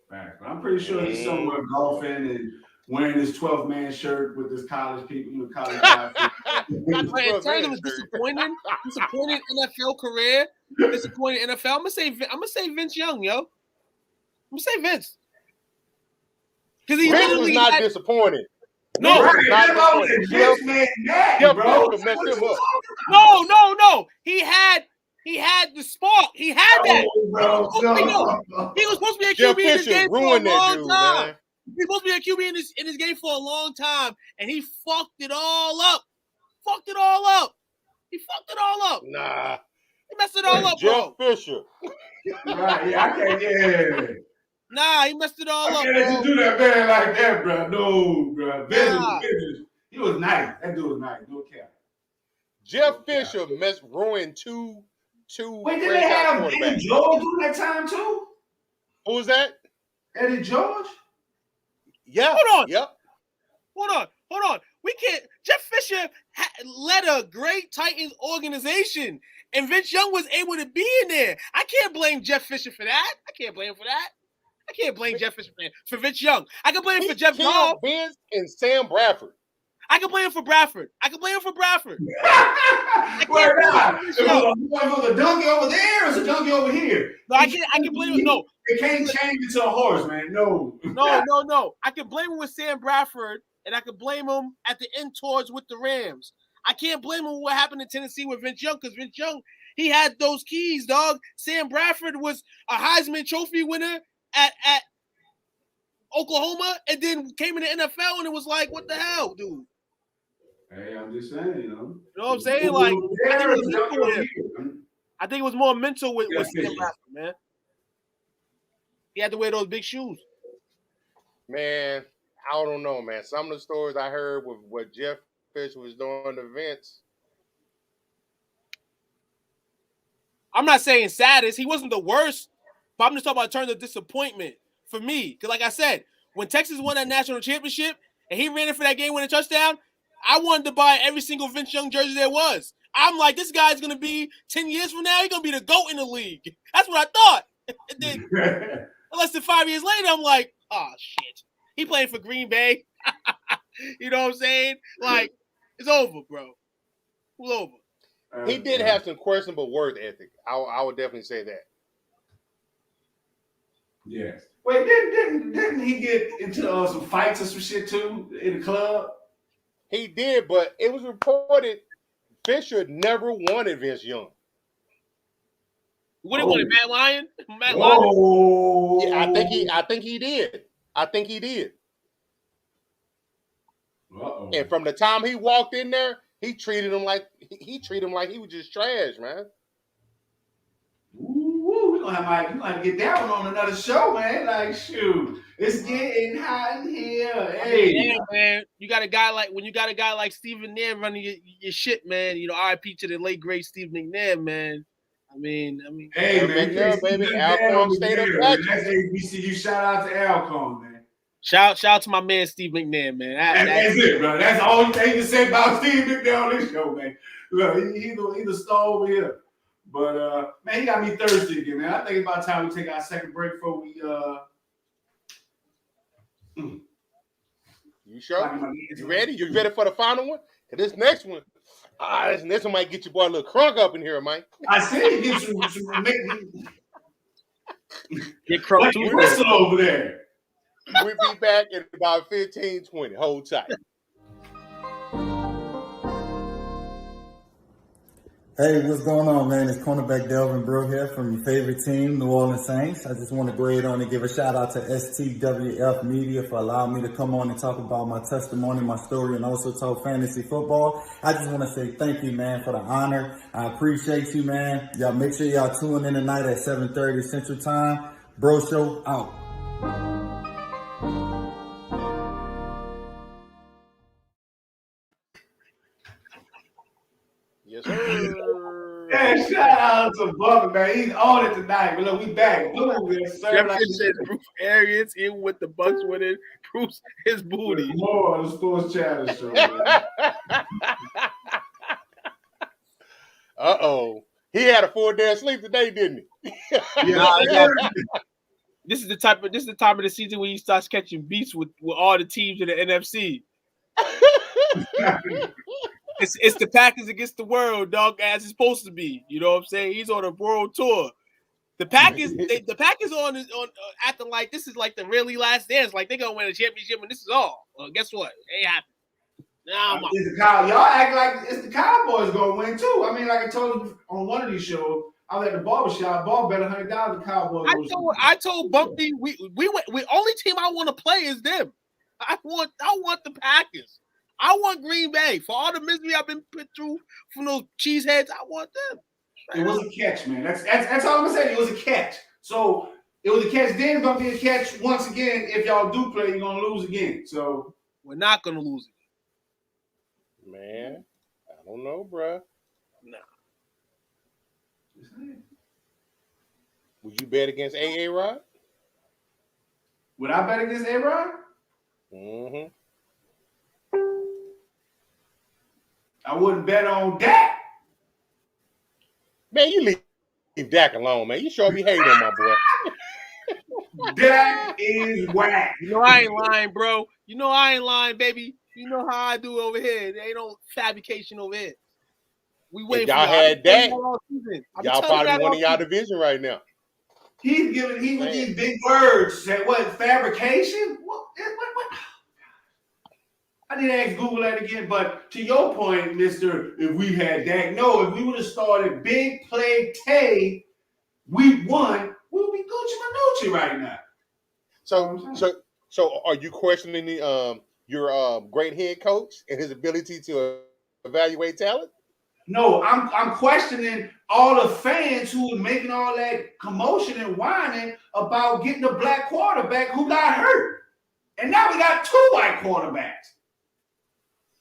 But I'm pretty sure he's somewhere golfing and wearing his 12th man shirt with his college people, college guys. But in terms of his disappointed NFL career, disappointed NFL, I'm gonna say Vince Young, yo. I'm gonna say Vince. Because he Vince was not disappointed. No, right, not Vince man, bro. Messed him up. No. He had the spark. He had that. He was supposed to be a QB in this game for a long time. Man. He was supposed to be a QB in this game for a long time, and he fucked it all up. He fucked it all up. Nah. He messed it all up, Jeff bro. Fisher. Right, yeah, I can't, yeah. Nah, he messed it all up, bro. You do that man like that, bro. No, bro. Business. He was nice. That dude was nice. No cap. Jeff Fisher ruined two. Wait, did they have Eddie George during that time too? Who was that? Eddie George? Yeah. Hold on. Yep. Hold on. We can't. Jeff Fisher led a great Titans organization, and Vince Young was able to be in there. I can't blame Jeff Fisher for that. I can't blame him for that. I can't blame Jeff Fisher for Vince Young. I can blame him for Jeff Goff. Vince and Sam Bradford. I can blame him for Bradford. Where not? It was a donkey over there or it's a donkey over here? No, I can blame him. No. It can't change into a horse, man. No. No. I can blame him with Sam Bradford, and I can blame him at the end towards with the Rams. I can't blame him for what happened in Tennessee with Vince Young, because Vince Young, he had those keys, dog. Sam Bradford was a Heisman Trophy winner at Oklahoma, and then came in the NFL, and it was like, what the hell, dude? Hey, I'm just saying, you know. You know what I'm saying? Like, I think it was more mental with Sam Bradford, man. He had to wear those big shoes. Man, I don't know, man. Some of the stories I heard with what Jeff Fisher was doing to Vince. I'm not saying saddest. He wasn't the worst, but I'm just talking about in terms of disappointment for me. Because like I said, when Texas won that national championship and he ran in for that game-winning touchdown, I wanted to buy every single Vince Young jersey there was. I'm like, this guy's going to be 10 years from now, he's going to be the GOAT in the league. That's what I thought. And then less than 5 years later, I'm like, oh, shit. He playing for Green Bay. You know what I'm saying? Like, it's over, bro. It's over. He did have some questionable work ethic. I would definitely say that. Yes. Wait, didn't he get into some fights or some shit too in the club? He did, but it was reported Fisher never wanted Vince Young. What he wanted, Matt Lyon? Yeah, I think he did. Uh-oh. And from the time he walked in there, he treated him like he was just trash, man. Ooh, we're gonna get that one on another show, man. Like, shoot, it's getting hot in here. Hey, yeah, man, you got a guy like Steve McNair running your shit, man. You know, RIP to the late great Steve McNair, man. I mean, hey, man, McNair, baby, Alcorn State of That's HBCU. Shout out to Alcorn, man. Shout out to my man Steve McNair, man. That's it, bro. That's all you can say about Steve McNair on this show, man. Look, he's the star over here. But man, he got me thirsty again, man. I think it's about time we take our second break before we You sure? You ready? You ready for the final one? Cause this next one, this one might get your boy a little crunk up in here, Mike. I said he gets some get crunk too. Whistle over there. We'll be back in about 15, 20. Hold tight. Hey, what's going on, man? It's cornerback Delvin Breaux here from your favorite team, New Orleans Saints. I just want to go ahead on and give a shout out to STWF Media for allowing me to come on and talk about my testimony, my story, and also talk fantasy football. I just want to say thank you, man, for the honor. I appreciate you, man. Y'all make sure y'all tune in tonight at 7:30 Central Time. Bro Show out. Yes, sir. Man, shout out to Bubba, man. He's on it tonight. But look, we back. Jefferson says proof Arians in with the Bucks winning proves his booty. More on the Sports Chatter Show, man. Uh-oh. He had a full day of sleep today, didn't he? This is the time of the season where he starts catching beats with all the teams in the NFC. It's the Packers against the world, dog, as it's supposed to be. You know what I'm saying? He's on a world tour. The Packers on acting like this is like the really last dance, like they're gonna win a championship, and this is all. Well, guess what? It ain't happening. Y'all act like it's the Cowboys gonna win too. I mean, like I told you on one of these shows, I was at the barbershop. Ball bet $100 the Cowboys. I told Bumpy we only team I want to play is them. I want the Packers. I want Green Bay. For all the misery I've been put through from those cheeseheads, I want them. It was a catch, man. That's all I'm gonna say. It was a catch. So it was a catch. Then it's gonna be a catch once again. If y'all do play, you're gonna lose again. So we're not gonna lose again. Man, I don't know, bro. Nah. Would you bet against A-Rod? Would I bet against A-Rod? Mm-hmm. I wouldn't bet on Dak. Man, you leave Dak alone, man. You sure be hating on my boy. Dak is whack. You know I ain't lying, bro. You know I ain't lying, baby. You know how I do over here. There ain't no fabrication over here. We wait. Y'all had Dak. Y'all probably winning y'all division right now. He's with these big words. Say what? Fabrication? What? I didn't ask Google that again, but to your point, Mister, if we had Dak, no, if we would have started Big Play Tay week 1, we would be Gucci Manucci right now. So are you questioning your great head coach and his ability to evaluate talent? No, I'm questioning all the fans who are making all that commotion and whining about getting a black quarterback who got hurt. And now we got 2 white quarterbacks.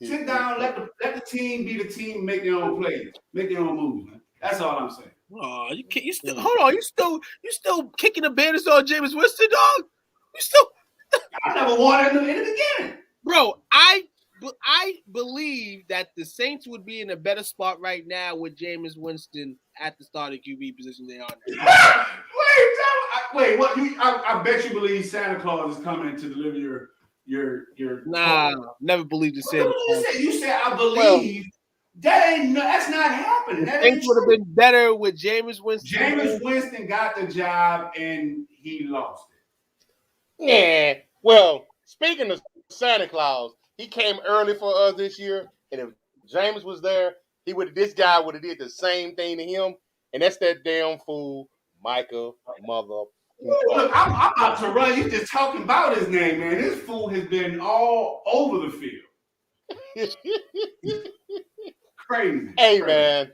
Sit down, let the team be the team, make their own plays, make their own moves, man. That's all I'm saying. Oh, you still hold on, you still kicking the banners on Jameis Winston, dog? You still I never wanted him in the beginning. Bro, I believe that the Saints would be in a better spot right now with Jameis Winston at the starting QB position they are now. Wait, what? I bet you believe Santa Claus is coming to deliver your. Nah, never believed in Santa Claus. You said I believe. That's not happening. That Saints would have been better with Jameis Winston. Jameis Winston got the job and he lost it. Yeah. Well, speaking of Santa Claus, he came early for us this year, and if James was there, this guy would have did the same thing to him, and that's that damn fool, Micah, mother. Look, I'm about to run. You just talking about his name, man. This fool has been all over the field. Crazy. Hey, man,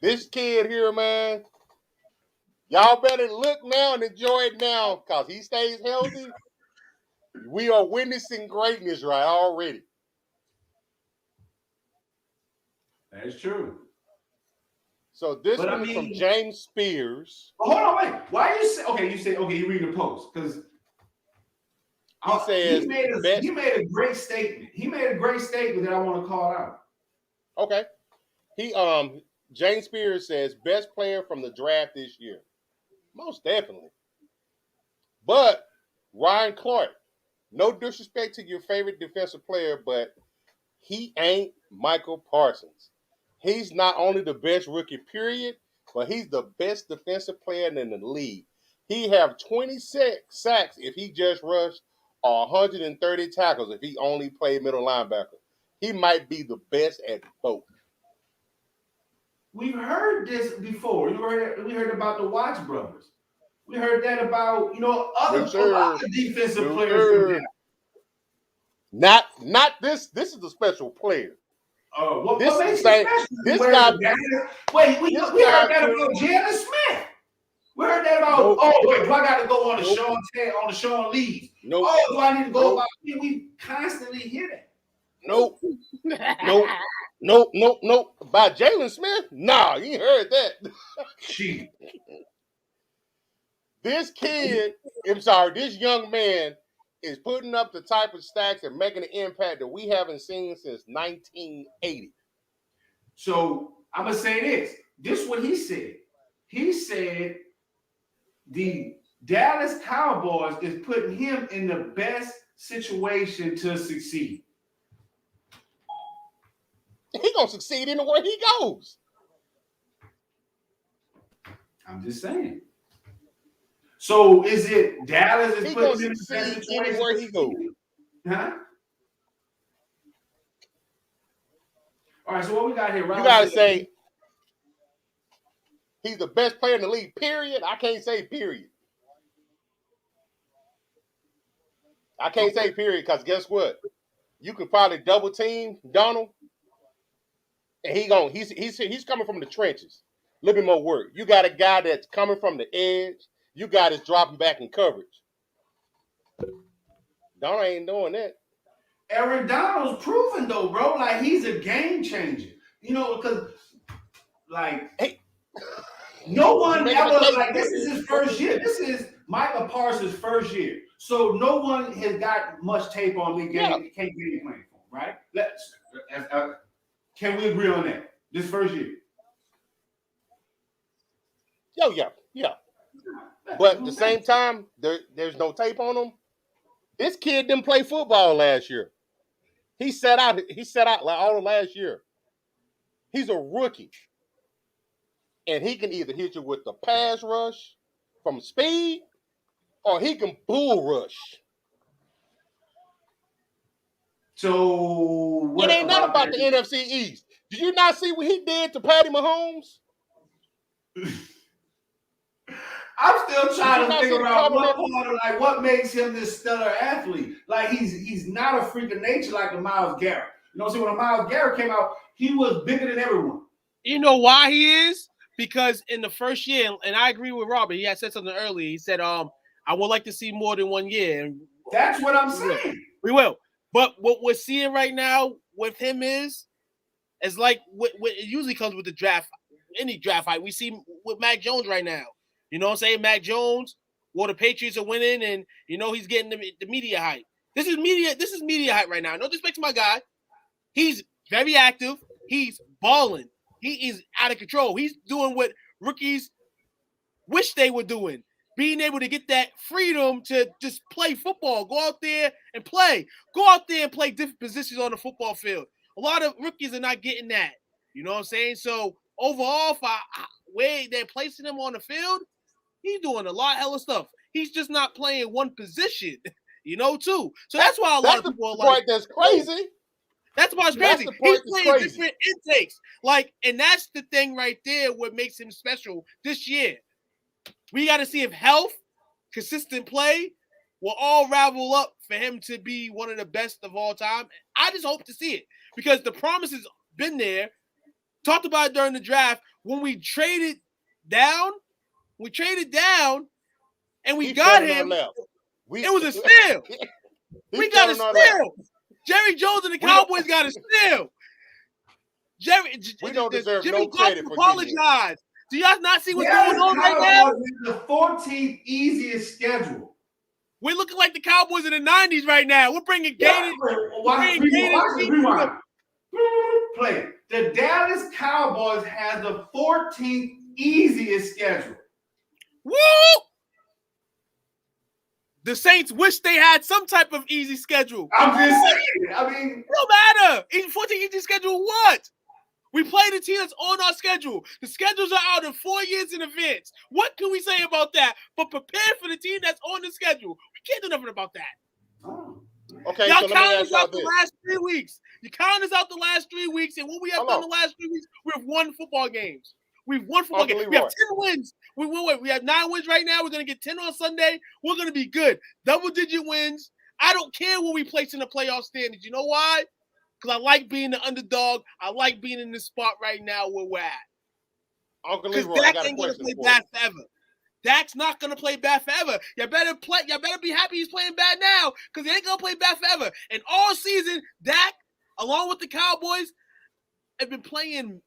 this kid here, man, y'all better look now and enjoy it now, because he stays healthy. We are witnessing greatness right already. That's true. So this one is from James Spears. Hold on, wait. Why you say? Okay, you read the post because he says he made a great statement. He made a great statement that I want to call out. Okay. James Spears says best player from the draft this year. Most definitely. But Ryan Clark, no disrespect to your favorite defensive player, but he ain't Michael Parsons. He's not only the best rookie, period, but he's the best defensive player in the league. He have 26 sacks if he just rushed, or 130 tackles if he only played middle linebacker. He might be the best at both. We've heard this before. We heard about the Watts brothers. We heard that about other defensive players. Not this. This is a special player. Oh, what this makes it this guy? Wait, we heard that about Jalen Smith. We heard that about. Wait, do I got to go on the Sean Lee's? Nope. Oh, do I need to go about? We constantly hear that. Nope. Nope. By Jalen Smith? Nah, you ain't heard that. She. This young man is putting up the type of stacks and making an impact that we haven't seen since 1980. So I'm gonna say this. This is what he said. He said the Dallas Cowboys is putting him in the best situation to succeed. He gonna succeed anywhere he goes. I'm just saying. So is it Dallas is He putting gonna him in the best succeed situation anywhere to he goes. succeed? Huh? All right, so what we got here? You gotta say he's the best player in the league, period. I can't say period. I can't say period because guess what? You could probably double team Donald, and he's coming from the trenches. A little bit more work. You got a guy that's coming from the edge. You got is dropping back in coverage. Donald ain't doing that. Aaron Donald's proven though, bro. Like he's a game changer. You know, because like no one ever like this is his first year. This is Micah Parsons' first year. So no one has got much tape on Lee Game. Can't get any playing for him, right? Can we agree on that? This first year. Yeah. But at the same time, there's no tape on him. This kid didn't play football last year. He sat out like all of last year. He's a rookie. And he can either hit you with the pass rush from speed, or he can bull rush. So it ain't nothing about the NFC East. Did you not see what he did to Patty Mahomes? I'm still trying to figure out what makes him this stellar athlete. Like he's not a freak of nature like a Myles Garrett. You know what I'm saying? When Myles Garrett came out, he was bigger than everyone. You know why he is? Because in the first year, and I agree with Robert, he had said something earlier. He said, I would like to see more than 1 year. And that's what I'm saying. We will. But what we're seeing right now with him is like what it usually comes with the draft, any draft hype. We see with Mac Jones right now. You know what I'm saying? Mac Jones, the Patriots are winning, and he's getting the media hype. This is media hype right now. No disrespect to my guy. He's very active. He's balling. He is out of control. He's doing what rookies wish they were doing. Being able to get that freedom to just play football. Go out there and play. Go out there and play different positions on the football field. A lot of rookies are not getting that. You know what I'm saying? So overall, way they're placing him on the field, he's doing a lot hella stuff. He's just not playing one position, too. So that's why a lot of people are like, that's crazy. That's why it's crazy. He's playing different intakes. And that's the thing right there what makes him special this year. We got to see if health, consistent play will all ravel up for him to be one of the best of all time. I just hope to see it because the promise has been there. Talked about it during the draft. When we traded down and we got him. It was a steal. We got a steal. Jerry Jones and the Cowboys got a steal. We don't deserve Jimmy no credit for apologize. Do y'all not see what's going on right now? The 14th easiest schedule. We're looking like the Cowboys in the 90s right now. We're bringing Gator. Play. The Dallas Cowboys has the 14th easiest schedule. Woo! The Saints wish they had some type of easy schedule. I'm just saying. I mean, no matter. 14 easy schedule, what? We play the team that's on our schedule. The schedules are out in 4 years in advance. What can we say about that? But prepare for the team that's on the schedule. We can't do nothing about that. Oh. Okay, y'all count us out the last 3 weeks. You count us out the last 3 weeks, and what we have done the last 3 weeks, we've won football games. We've won football games. We have 10 wins. We have 9 wins right now. We're going to get 10 on Sunday. We're going to be good. Double-digit wins. I don't care what we place in the playoff standings. You know why? Because I like being the underdog. I like being in this spot right now where we're at. Because Dak ain't going to play bad forever. Dak's not going to play bad forever. You better be happy he's playing bad now because he ain't going to play bad forever. And all season, Dak, along with the Cowboys, have been playing,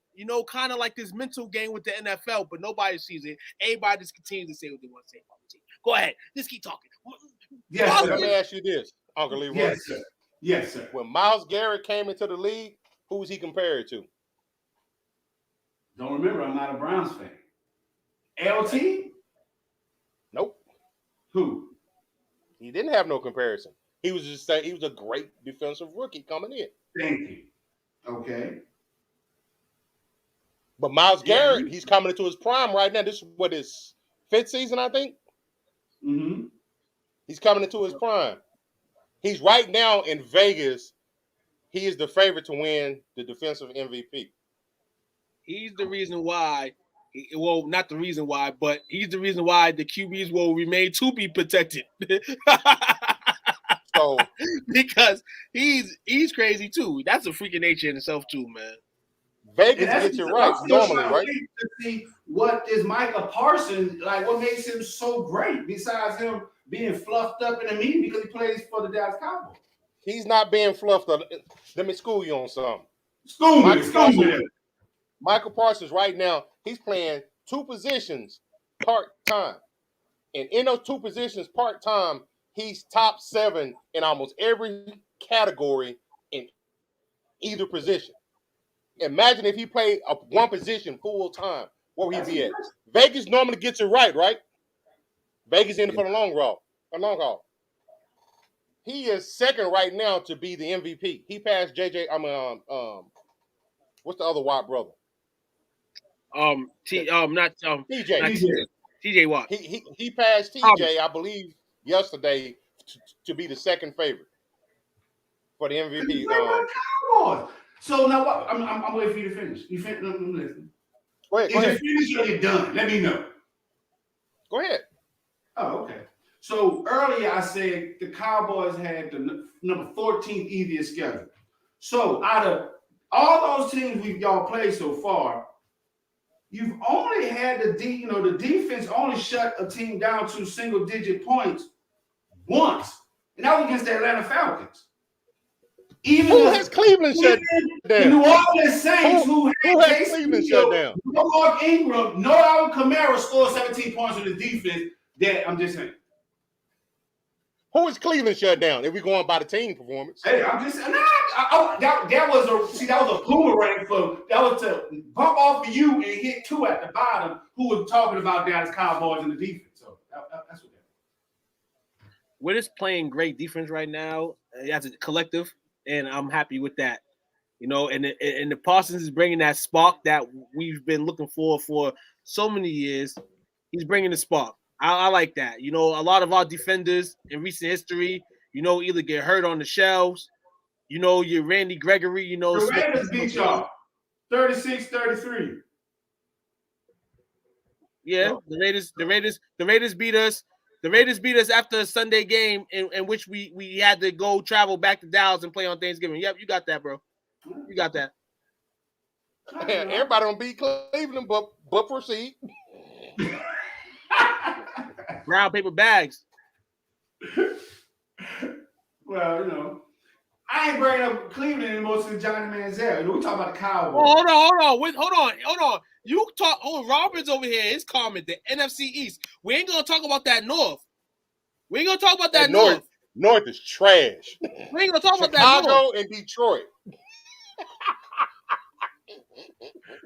kind of like this mental game with the NFL, but nobody sees it. Everybody just continues to say what they want to say about the team. Go ahead. Just keep talking. Yes, sir. Let me ask you this, Uncle Leroy. Yes, sir. Yes, sir. When Myles Garrett came into the league, who was he compared to? Don't remember, I'm not a Browns fan. LT? Nope. Who? He didn't have no comparison. He was just saying he was a great defensive rookie coming in. Thank you. Okay. But Myles Garrett, he's coming into his prime right now. This is what his 5th season, I think. Mm-hmm. He's coming into his prime. He's right now in Vegas. He is the favorite to win the defensive MVP. He's the reason why. Well, not the reason why, but he's the reason why the QBs will remain to be protected. So because he's crazy too. That's a freaking nature in itself too, man. Vegas gets it right normally, right? To see what is Micah Parsons like? What makes him so great besides him being fluffed up in a meeting because he plays for the Dallas Cowboys? He's not being fluffed up. Let me school you on something. School me. Michael Parsons right now, he's playing 2 positions part-time. And in those 2 positions part-time, he's top 7 in almost every category in either position. Imagine if he played one position full-time, where would he be at? Vegas normally gets it right? Vegas in it for the long haul. He is second right now to be the MVP. He passed what's the other Watt brother? TJ Watt. He passed TJ, I believe, yesterday to be the second favorite for the MVP. So now what? I'm waiting for you to finish. You finish? I'm listening. Go ahead. Is it finished or you done? Let me know. Go ahead. Oh, okay. So earlier I said the Cowboys had the number 14th easiest schedule. So out of all those teams y'all played so far, you've only had the defense only shut a team down to single-digit points once, and that was against the Atlanta Falcons. Who has Cleveland shut down? The New Orleans Saints, who has Cleveland shut down? No Mark Ingram, no Alvin Kamara scored 17 points on the defense. That I'm just saying. Who is Cleveland shut down? If we're going by the team performance, hey, I'm just that was a boomerang that was to bump off of you and hit 2 at the bottom. Who was talking about Dallas Cowboys and the defense? So that's what that. We're just playing great defense right now as a collective, and I'm happy with that. And the Parsons is bringing that spark that we've been looking for so many years. He's bringing the spark. I like that. A lot of our defenders in recent history, either get hurt on the shelves. Your Randy Gregory, The Raiders beat y'all 36-33. Yeah, the Raiders beat us. The Raiders beat us after a Sunday game in which we had to go travel back to Dallas and play on Thanksgiving. Yep, you got that, bro. You got that. Yeah, everybody don't beat Cleveland, but proceed. Brown paper bags. Well, I ain't bringing up Cleveland anymore since Johnny Manziel. We talk about the Cowboys. Oh, hold on. You talk. Oh, Robert's over here. It's comment the NFC East. We ain't gonna talk about that North. We ain't gonna talk about that North. North is trash. We ain't gonna talk about that Chicago North. and Detroit.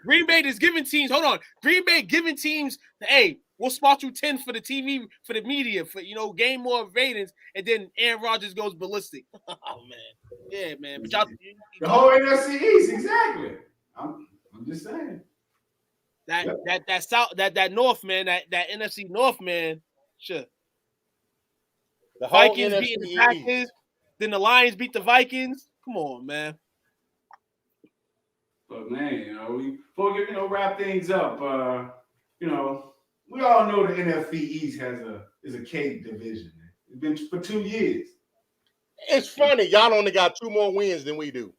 Green Bay is giving teams. Hold on. Green Bay giving teams. Hey, we'll spot you 10 for the TV, for the media, for gain more ratings, and then Aaron Rodgers goes ballistic. Oh man, yeah, man. But the whole NFC East, exactly. I'm just saying. That South, that North, man, that NFC North, man. Sure. The Vikings beating the Packers, then the Lions beat the Vikings. Come on, man. But man, before we wrap things up, we all know the NFC East is a cake division. It's been for 2 years. It's funny, y'all only got 2 more wins than we do.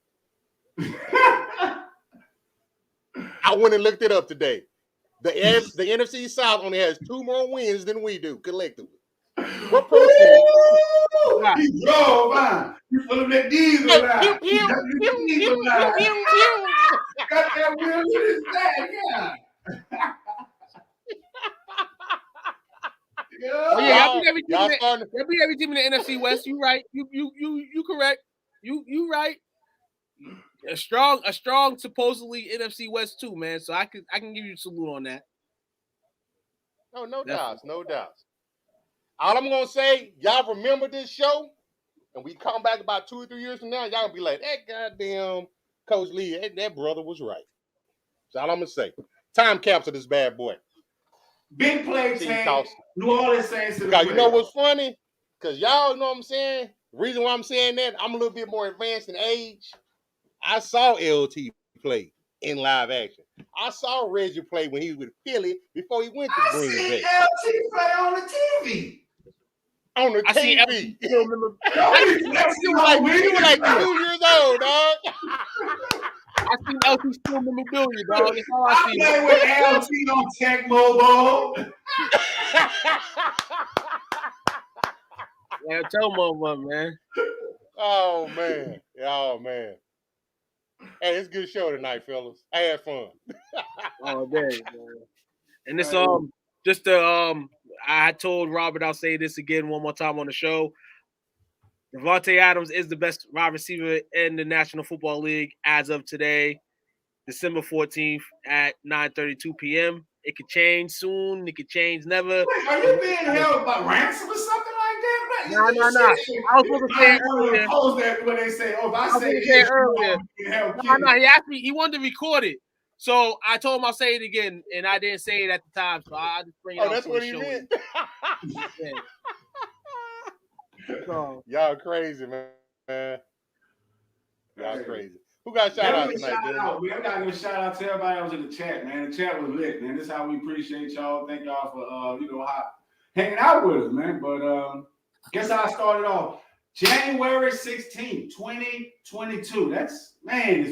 I went and looked it up today. The NFC South only has 2 more wins than we do collectively. What person? You drove, man. You full of that diesel line. got that wheel in his back, yeah. Oh yeah, y'all beat every team. Y'all Y'all beat every team in the NFC West. You right. You correct. You right. A strong supposedly NFC West too, man. So I can give you a salute on that. No doubts, no doubts. All I'm gonna say, y'all remember this show, and we come back about 2 or 3 years from now, y'all gonna be like, that goddamn Coach Lee, that brother was right. That's all I'm gonna say. Time capsule this bad boy. Big play tank. New Orleans Saints. You know what's funny? Because y'all know what I'm saying? The reason why I'm saying that, I'm a little bit more advanced in age. I saw LT play in live action. I saw Reggie play when he was with Philly before he went to Green Bay. I see LT play on the TV. On the I TV. see LT still remember. You were like 2 years old, dog. I seen LT still memorabilia, dog. That's all I see. Play with LT on Tech Mobile. Yeah, tell motherfucker, man. Oh man. Hey, it's a good show tonight, fellas. I had fun. Oh man. And this just I told Robert I'll say this again one more time on the show. Devontae Adams is the best wide receiver in the National Football League as of today, December 14th at 9:32 p.m. It could change soon. It could change never. Wait, are you being held by ransom or something like that? No. I was supposed to say it earlier. That when they say, "Oh, if I say it earlier." No, he wanted to record it. So I told him I'll say it again, and I didn't say it at the time. So I just bring it out. That's what he meant. So, y'all crazy, man. Y'all crazy. Who got shout out tonight? We gotta give a shout out to everybody that was in the chat, man. The chat was lit, man. This is how we appreciate y'all. Thank y'all for hanging out with us, man. But guess how I started off. January 16th, 2022. This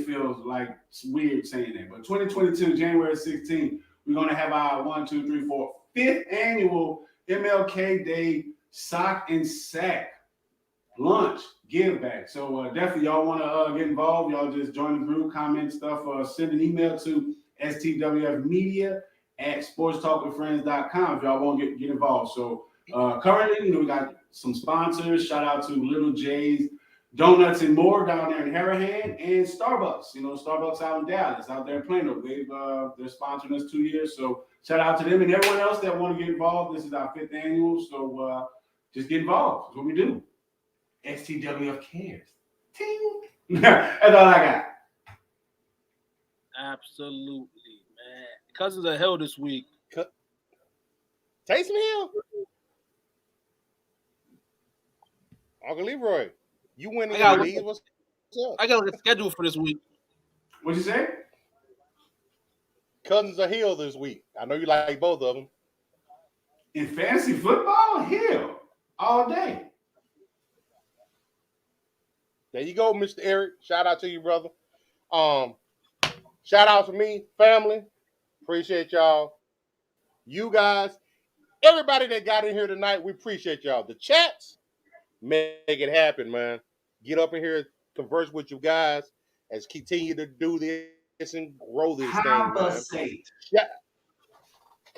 feels like it's weird saying that. But 2022, January 16th, we're gonna have our 5th annual MLK Day Sock and Sack lunch give back. So definitely y'all want to get involved. Y'all just join the group, comment stuff, send an email to stwfmedia@sportstalkwithfriends.com if y'all want to get involved. So currently, we got some sponsors. Shout out to Little J's Donuts and More down there in Harahan, and Starbucks. Starbucks out in Dallas, out there in Plano. They're sponsoring us 2 years. So shout out to them and everyone else that want to get involved. This is our 5th annual. So just get involved. That's what we do. STWF cares. Ting. That's all I got. absolutely, man. Cousins are hell this week. Taysom Hill. Uncle Leroy, you winning your league. What's up? I got a schedule for this week. What'd you say? Cousins are Hill this week. I know you like both of them. In fantasy football, Hill all day. There you go, Mr. Eric. Shout out to you, brother. Shout out to me, family. Appreciate y'all. You guys, everybody that got in here tonight, we appreciate y'all. The chats, make it happen, man. Get up in here, converse with you guys, as continue to do this and grow this thing, man.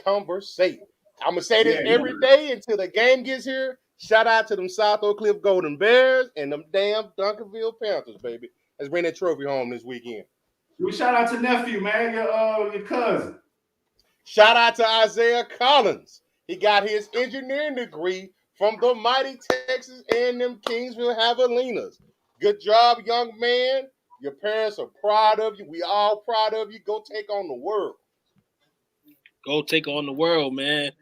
Conversate. I'm going to say this every day until the game gets here. Shout out to them South Oak Cliff Golden Bears and them damn Duncanville Panthers, baby. Let's bring that trophy home this weekend. We shout out to nephew, man, your cousin. Shout out to Isaiah Collins. He got his engineering degree from the mighty Texas A&M Kingsville Javelinas. Good job, young man. Your parents are proud of you. We all proud of you. Go take on the world. Go take on the world, man.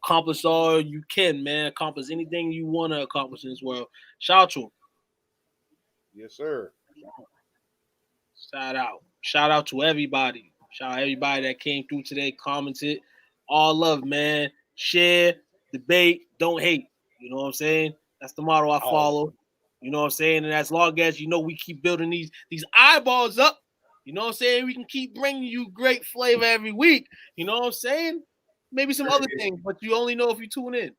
Accomplish all you can, man. Accomplish anything you want to accomplish in this world. Shout out to him. Yes, sir. Shout out. Shout out to everybody. Shout out everybody that came through today, commented. All love, man. Share, debate, don't hate. You know what I'm saying? That's the motto I follow. You know what I'm saying? And as long as, we keep building these eyeballs up, you know what I'm saying? We can keep bringing you great flavor every week. You know what I'm saying? Maybe some other things, but you only know if you tune in.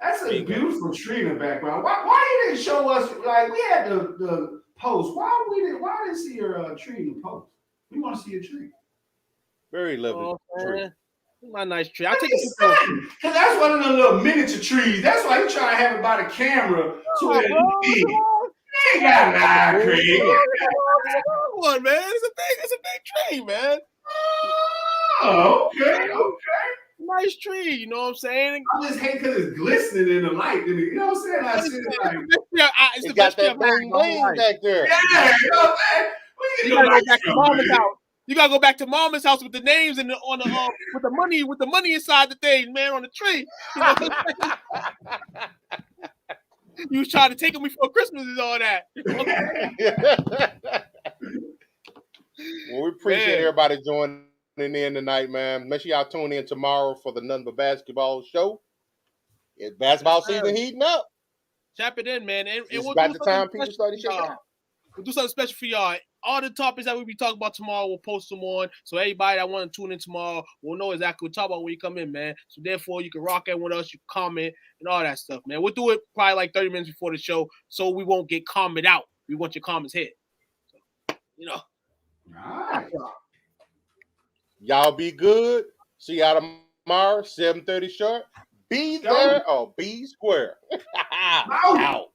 That's a beautiful tree in the background. Why you didn't show us, like, we had the post. Why didn't see your tree in the post? We want to see a tree. Very lovely tree. My nice tree. I'll take a picture. Because that's one of the little miniature trees. That's why you try to have it by the camera. So ain't got live, Craig. One man, it's a big tree, man. Oh, okay. Nice tree, you know what I'm saying? I just hate because it's glistening in the light. You know what I'm saying? I see it like it's the got that bling bling back there. Yeah, you know what I'm saying? You gotta go back to Mama's house with the names and with the money inside the thing, man, on the tree. You know what I'm saying? You was trying to take them before Christmas and all that. Well, we appreciate everybody joining in tonight, man. Make sure y'all tune in tomorrow for the Nothing But Basketball show. It's basketball season heating up. Tap it in, man. And it's about the time people start to check out. We'll do something special for y'all. All the topics that we'll be talking about tomorrow, we'll post them on. So everybody that want to tune in tomorrow will know exactly what we're talking about when you come in, man. So therefore, you can rock in with us, you can comment, and all that stuff, man. We'll do it probably like 30 minutes before the show so we won't get comment out. We want your comments hit. So, you know. All right. Y'all be good. See y'all tomorrow, 7:30 sharp. Be there or be square. Out.